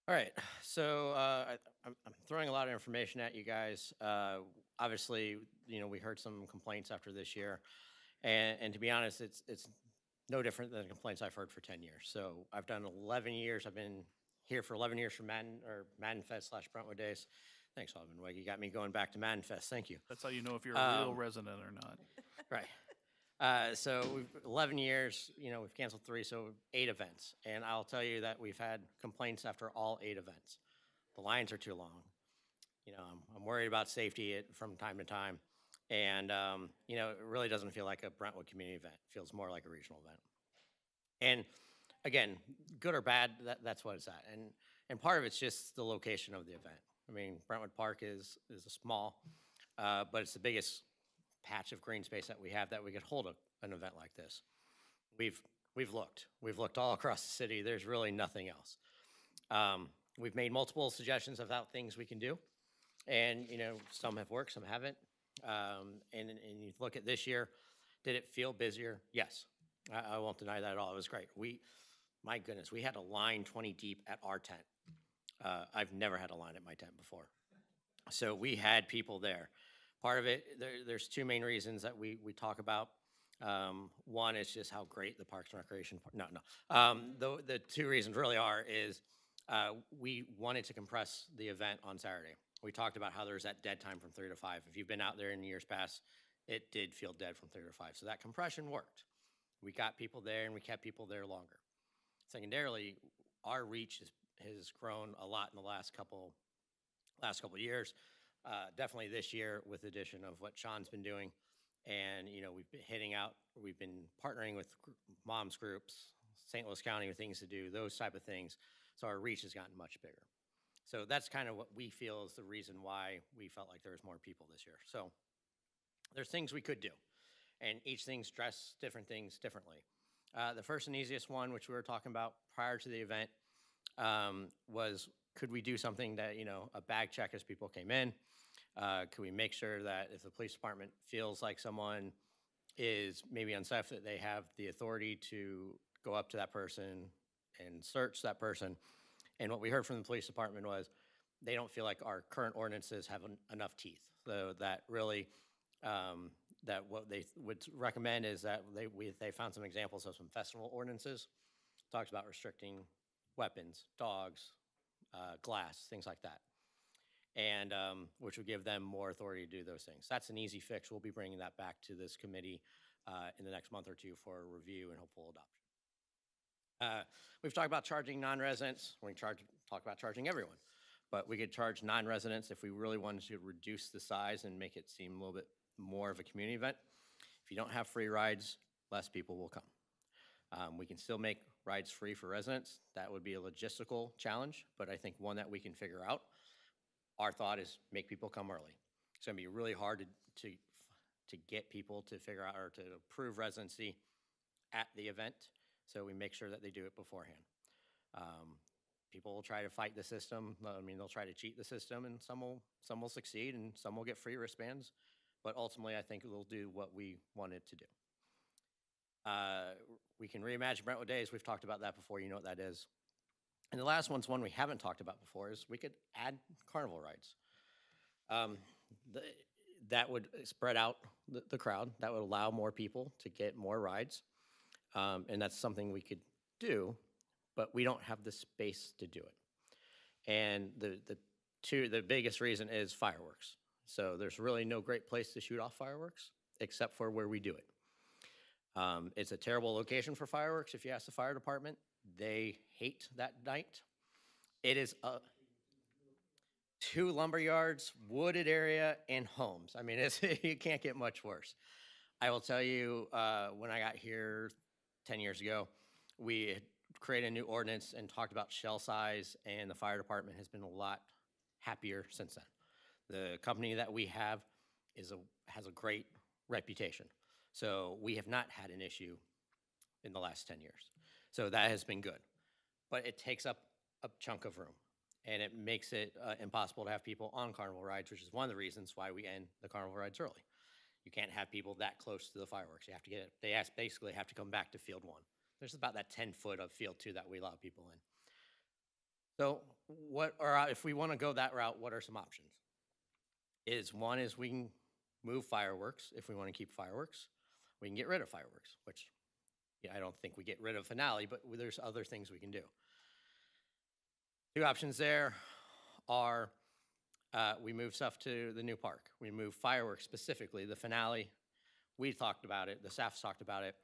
All right, so I'm throwing a lot of information at you guys. Obviously, we heard some complaints after this year, and to be honest, it's no different than the complaints I've heard for 10 years. So I've done 11 years. I've been here for 11 years for Madden Fest / Brentwood Days. Thanks, Alderman Wegg. You got me going back to Madden Fest. Thank you. That's how you know if you're a real resident or not. Right. So we've 11 years, we've canceled 3, so 8 events. And I'll tell you that we've had complaints after all 8 events. The lines are too long. I'm worried about safety from time to time. And, it really doesn't feel like a Brentwood community event. It feels more like a regional event. And again, good or bad, that's what it's at. And part of it's just the location of the event. I mean, Brentwood Park is a small, but it's the biggest patch of green space that we have that we could hold an event like this. We've looked all across the city. There's really nothing else. We've made multiple suggestions about things we can do, and some have worked, some haven't. And you look at this year, did it feel busier? Yes, I won't deny that at all. It was great. my goodness, we had a line 20 deep at our tent. I've never had a line at my tent before. So we had people there. Part of it, there's two main reasons that we talk about. One is just how great the Parks and Recreation, the two reasons really are is we wanted to compress the event on Saturday. We talked about how there's that dead time from 3 to 5. If you've been out there in years past, it did feel dead from 3 to 5. So that compression worked. We got people there and we kept people there longer. Secondarily, our reach has grown a lot in the last couple years. Definitely this year with the addition of what Sean's been doing. And, you know, we've been partnering with moms groups, St. Louis County with things to do, those type of things. So our reach has gotten much bigger. So that's kind of what we feel is the reason why we felt like there was more people this year. So there's things we could do, and each thing stress different things differently. The first and easiest one, which we were talking about prior to the event, was could we do something that, you know, a bag check as people came in? Could we make sure that if the police department feels like someone is maybe unsafe, that they have the authority to go up to that person and search that person? And what we heard from the police department was they don't feel like our current ordinances have enough teeth. So that really, that what they would recommend is that they found some examples of some festival ordinances. Talks about restricting weapons, dogs, glass, things like that. And which would give them more authority to do those things. That's an easy fix. We'll be bringing that back to this committee in the next month or two for review and hopeful adoption. We've talked about charging non-residents. We talk about charging everyone, but we could charge non-residents if we really wanted to reduce the size and make it seem a little bit more of a community event. If you don't have free rides, less people will come. We can still make rides free for residents. That would be a logistical challenge, but I think one that we can figure out. Our thought is make people come early. It's gonna be really hard to get people to figure out or to approve residency at the event, so we make sure that they do it beforehand. People will try to fight the system. I mean, they'll try to cheat the system, and some will succeed, and some will get free wristbands. But ultimately, I think we'll do what we wanted to do. We can reimagine Brentwood Days. We've talked about that before. You know what that is. And the last one's one we haven't talked about before is we could add carnival rides. That would spread out the crowd. That would allow more people to get more rides. And that's something we could do, but we don't have the space to do it. And the biggest reason is fireworks. So there's really no great place to shoot off fireworks except for where we do it. It's a terrible location for fireworks. If you ask the fire department, they hate that night. It is 2 lumber yards, wooded area, and homes. I mean, you can't get much worse. I will tell you, when I got here 10 years ago, we had created a new ordinance and talked about shell size, and the fire department has been a lot happier since then. The company that we have has a great reputation. So we have not had an issue in the last 10 years. So that has been good. But it takes up a chunk of room, and it makes it impossible to have people on carnival rides, which is one of the reasons why we end the carnival rides early. You can't have people that close to the fireworks. You have to they basically have to come back to field 1. There's about that 10 foot of field 2 that we allow people in. So if we want to go that route, what are some options? One is we can move fireworks if we want to keep fireworks. We can get rid of fireworks, which I don't think we get rid of finale, but there's other things we can do. 2 options there are we move stuff to the new park. We move fireworks specifically. The finale, we talked about it. The staff's talked about it.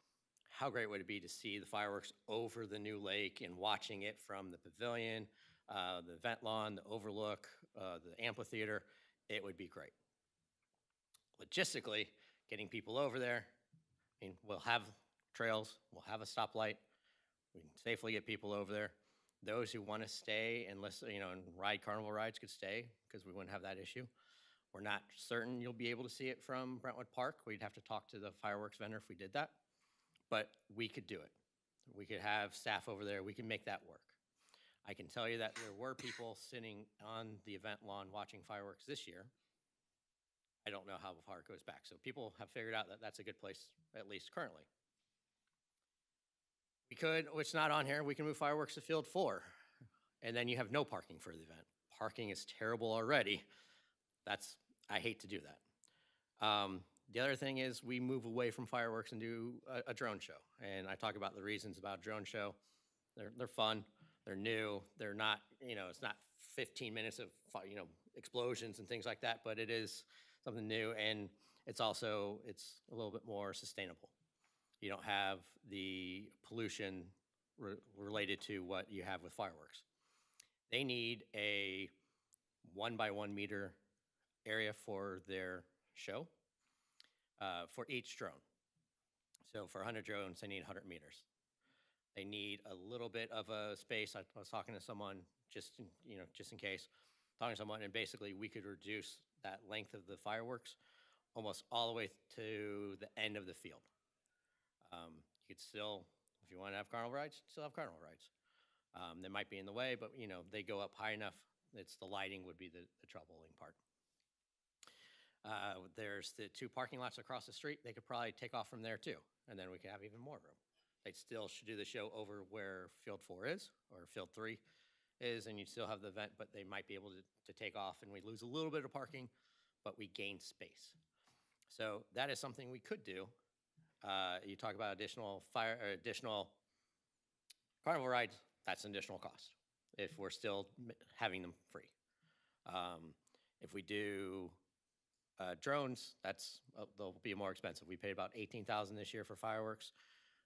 How great would it be to see the fireworks over the new lake and watching it from the pavilion, the event lawn, the overlook, the amphitheater? It would be great. Logistically, getting people over there, I mean, we'll have trails, we'll have a stoplight, we can safely get people over there. Those who want to stay and listen, and ride carnival rides could stay because we wouldn't have that issue. We're not certain you'll be able to see it from Brentwood Park. We'd have to talk to the fireworks vendor if we did that, but we could do it. We could have staff over there. We can make that work. I can tell you that there were people sitting on the event lawn watching fireworks this year. I don't know how far it goes back. So people have figured out that that's a good place, at least currently. We could, which not on here, we can move fireworks to Field 4, and then you have no parking for the event. Parking is terrible already. I hate to do that. The other thing is we move away from fireworks and do a drone show. And I talk about the reasons about drone show. They're fun, they're new, they're not, it's not 15 minutes of, explosions and things like that, but it is something new, and it's a little bit more sustainable. You don't have the pollution related to what you have with fireworks. They need a 1 by 1 meter area for their show for each drone. So for 100 drones, they need 100 meters. They need a little bit of a space. I was talking to someone just in case, and basically we could reduce that length of the fireworks almost all the way to the end of the field. You could still, if you want to have carnival rides, still have carnival rides. They might be in the way, but they go up high enough. It's the lighting would be the troubling part. There's the 2 parking lots across the street. They could probably take off from there too, and then we could have even more room. They still should do the show over where Field 4 is, or Field 3 is, and you'd still have the event, but they might be able to take off, and we lose a little bit of parking, but we gain space. So that is something we could do. You talk about additional carnival rides, that's an additional cost if we're still having them free. If we do drones, they'll be more expensive. We paid about $18,000 this year for fireworks.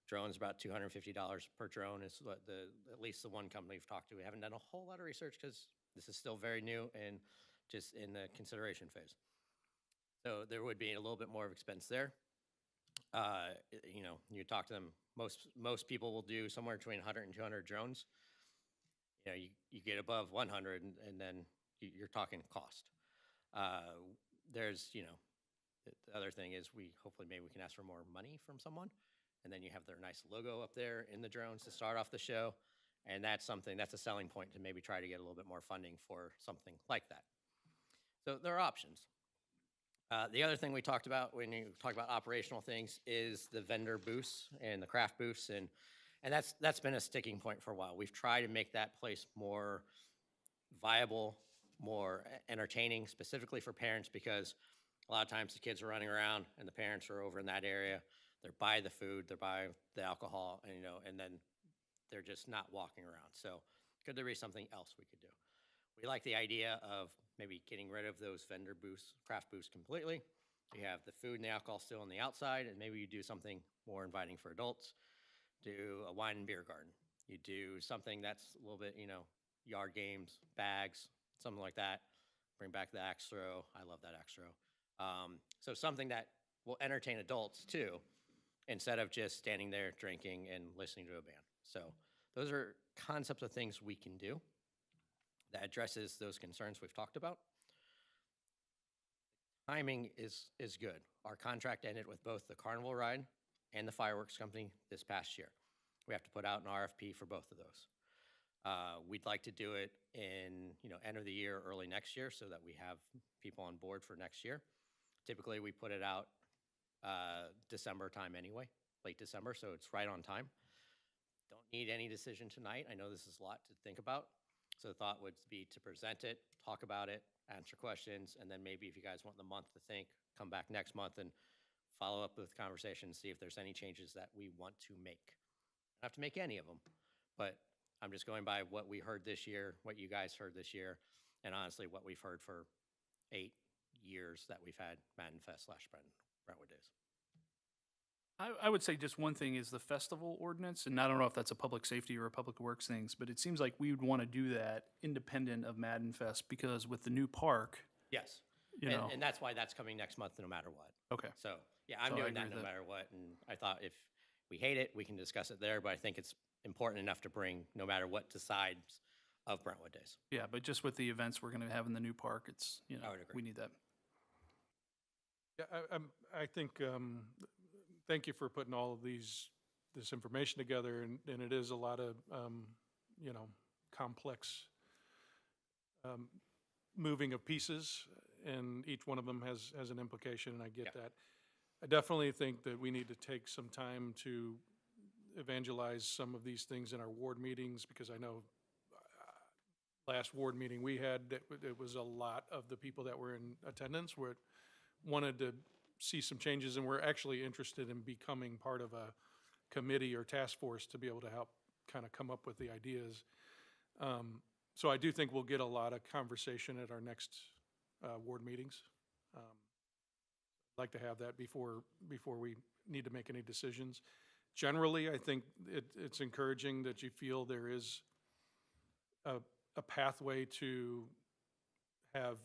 Drones, about $250 per drone is what at least the one company we've talked to. We haven't done a whole lot of research because this is still very new and just in the consideration phase. So there would be a little bit more of expense there. You talk to them, most people will do somewhere between 100 and 200 drones. You get above 100 and then you're talking cost. The other thing is hopefully maybe we can ask for more money from someone, and then you have their nice logo up there in the drones to start off the show. And that's a selling point to maybe try to get a little bit more funding for something like that. So there are options. The other thing we talked about when you talk about operational things is the vendor booths and the craft booths, and that's been a sticking point for a while. We've tried to make that place more viable, more entertaining, specifically for parents, because a lot of times the kids are running around and the parents are over in that area. They're by the food, they're by the alcohol, and then they're just not walking around. So could there be something else we could do? We like the idea of maybe getting rid of those vendor booths, craft booths completely. You have the food and the alcohol still on the outside, and maybe you do something more inviting for adults. Do a wine and beer garden. You do something that's a little bit, yard games, bags, something like that. Bring back the axe throw. I love that axe throw. So something that will entertain adults too, instead of just standing there drinking and listening to a band. So those are concepts of things we can do that addresses those concerns we've talked about. Timing is good. Our contract ended with both the carnival ride and the fireworks company this past year. We have to put out an RFP for both of those. We'd like to do it in end of the year, early next year, so that we have people on board for next year. Typically, we put it out December time anyway, late December, so it's right on time. Don't need any decision tonight. I know this is a lot to think about. So the thought would be to present it, talk about it, answer questions, and then maybe if you guys want the month to think, come back next month and follow up with conversations, see if there's any changes that we want to make. I don't have to make any of them, but I'm just going by what we heard this year, what you guys heard this year, and honestly, what we've heard for 8 years that we've had Madden Fest / Brentwood Days. I would say just one thing is the festival ordinance, and I don't know if that's a public safety or a public works things, but it seems like we would want to do that independent of Madden Fest, because with the new park, Yes, you know. and that's why that's coming next month no matter what. Okay. So, yeah, I'm So I doing agree that with no that. matter what, and I thought if we hate it, we can discuss it there, but I think it's important enough to bring no matter what sides of Brentwood Days. Yeah, but just with the events we're going to have in the new park, it's, I would agree. we need that. Yeah, I think, thank you for putting all of this information together, and it is a lot of, complex moving of pieces, and each one of them has an implication, and I get Yeah. that. I definitely think that we need to take some time to evangelize some of these things in our ward meetings, because I know last ward meeting we had, it was a lot of the people that were in attendance were wanted to see some changes, and were actually interested in becoming part of a committee or task force to be able to help kind of come up with the ideas. So I do think we'll get a lot of conversation at our next ward meetings. I'd like to have that before we need to make any decisions. Generally, I think it's encouraging that you feel there is a pathway to have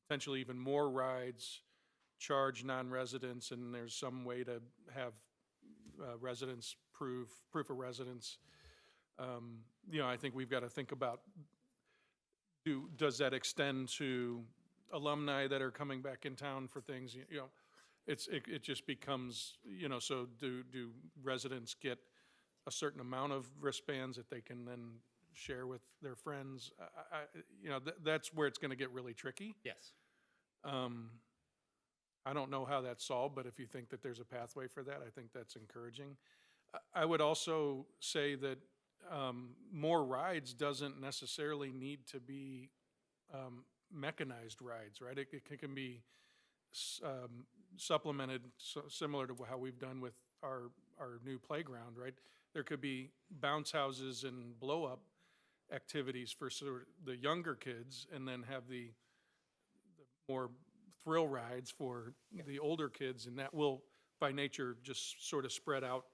potentially even more rides, charge non-residents, and there's some way to have residents proof of residence. You know, I think we've got to think about, does that extend to alumni that are coming back in town for things? You know, it just becomes, you know, so do residents get a certain amount of wristbands that they can then share with their friends? You know, that's where it's going to get really tricky. Yes. I don't know how that's solved, but if you think that there's a pathway for that, I think that's encouraging. I would also say that more rides doesn't necessarily need to be mechanized rides, right? It can be supplemented, similar to how we've done with our new playground, right? There could be bounce houses and blow-up activities for sort of the younger kids, and then have the more thrill rides for the older kids, and that will, by nature, just sort of spread out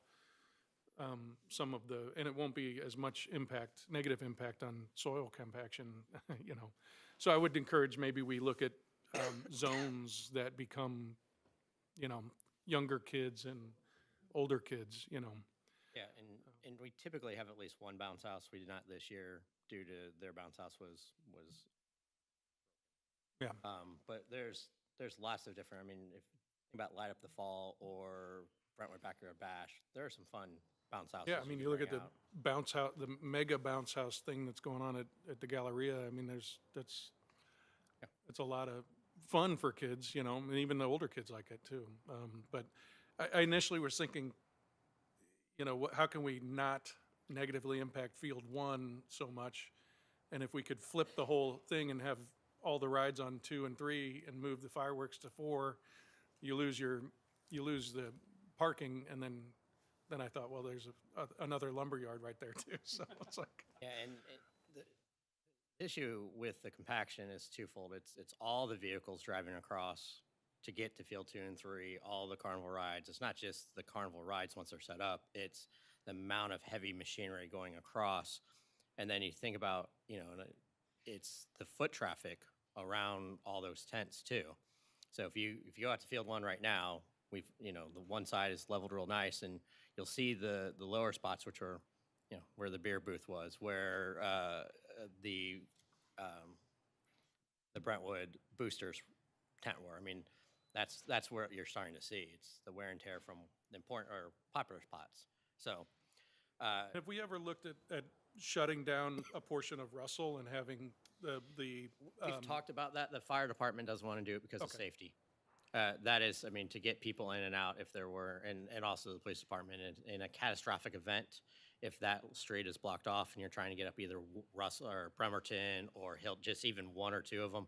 some of the, and it won't be as much negative impact on soil compaction, you know. So I would encourage, maybe we look at zones that become, you know, younger kids and older kids, you know. Yeah, and we typically have at least one bounce house. We did not this year due to their bounce house was. Yeah. But there's lots of different, I mean, if you think about Light Up the Fall or Brentwood Backyard Bash, there are some fun bounce houses. Yeah, I mean, you look at the bounce house, the mega bounce house thing that's going on at the Galleria. I mean, that's a lot of fun for kids, you know, and even the older kids like it too. But I initially was thinking, you know, how can we not negatively impact Field 1 so much? And if we could flip the whole thing and have all the rides on 2 and 3 and move the fireworks to 4, you lose the parking, and then I thought, well, there's another lumberyard right there too. So it's like, Yeah, and the issue with the compaction is twofold. It's all the vehicles driving across to get to Field 2 and 3, all the carnival rides. It's not just the carnival rides once they're set up. It's the amount of heavy machinery going across. And then you think about, you know, it's the foot traffic around all those tents too. So if you go out to Field 1 right now, you know, the one side is leveled real nice, and you'll see the lower spots, which are, you know, where the beer booth was, where the Brentwood boosters tent were. I mean, that's where you're starting to see. It's the wear and tear from the important or popular spots. So have we ever looked at shutting down a portion of Russell and having we've talked about that. The fire department doesn't want to do it because of Okay. safety. That is, I mean, to get people in and out if there were, and also the police department in a catastrophic event, if that street is blocked off and you're trying to get up either Russell or Bremerton or Hill, just even one or two of them,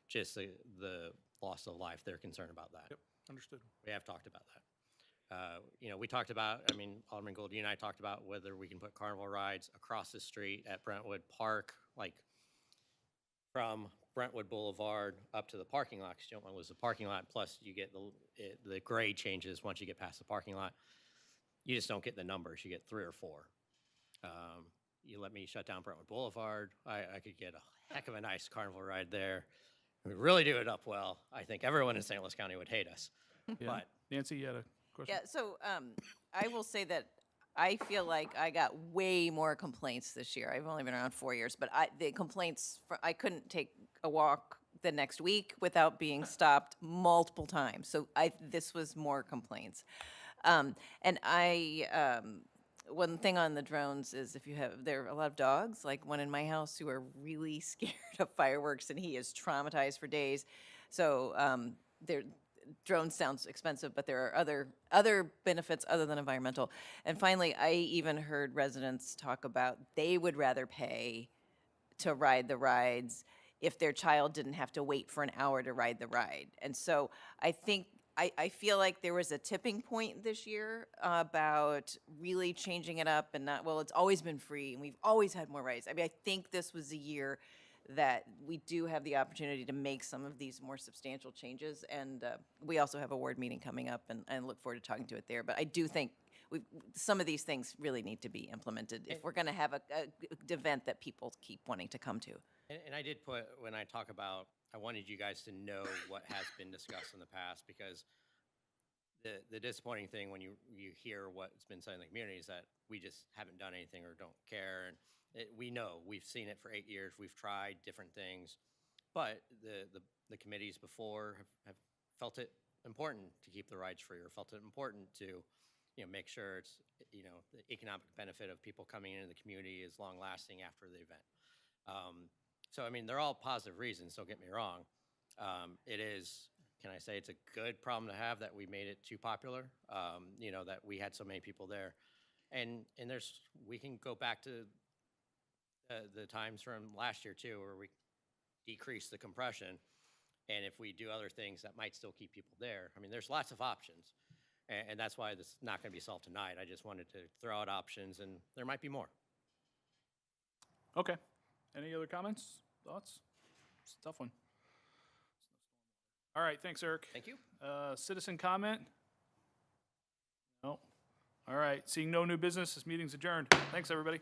just the loss of life, they're concerned about that. Yep, understood. We have talked about that. You know, we talked about, I mean, Alderman Gould, you and I talked about whether we can put carnival rides across the street at Brentwood Park, like from Brentwood Boulevard up to the parking lot, because you don't want to lose the parking lot. Plus, you get the grade changes once you get past the parking lot. You just don't get the numbers. You get 3 or 4. You let me shut down Brentwood Boulevard, I could get a heck of a nice carnival ride there. We really do it up well. I think everyone in St. Louis County would hate us. Yeah. But Nancy, you had a question? Yeah, so I will say that I feel like I got way more complaints this year. I've only been around 4 years, but the complaints, I couldn't take a walk the next week without being stopped multiple times. So this was more complaints. And one thing on the drones is there are a lot of dogs, like one in my house, who are really scared of fireworks, and he is traumatized for days. So drone sounds expensive, but there are other benefits other than environmental. And finally, I even heard residents talk about they would rather pay to ride the rides if their child didn't have to wait for an hour to ride the ride. And so I think, I feel like there was a tipping point this year about really changing it up and not, well, it's always been free and we've always had more rides. I mean, I think this was a year that we do have the opportunity to make some of these more substantial changes. And we also have a ward meeting coming up, and I look forward to talking to it there. But I do think some of these things really need to be implemented if we're going to have a event that people keep wanting to come to. And I did put, when I talk about, I wanted you guys to know what has been discussed in the past, because the disappointing thing when you hear what's been said in the community is that we just haven't done anything or don't care. And we know, we've seen it for 8 years, we've tried different things, but the committees before have felt it important to keep the rides free, or felt it important to, make sure it's, the economic benefit of people coming into the community is long lasting after the event. So, I mean, they're all positive reasons, don't get me wrong. It is, can I say it's a good problem to have that we made it too popular, that we had so many people there. And we can go back to the times from last year too, where we decreased the compression. And if we do other things that might still keep people there, I mean, there's lots of options. And that's why this is not going to be solved tonight. I just wanted to throw out options, and there might be more. Okay. Any other comments, thoughts? It's a tough one. All right, thanks, Eric. Thank you. Citizen comment? No. All right, seeing no new business, this meeting's adjourned. Thanks, everybody.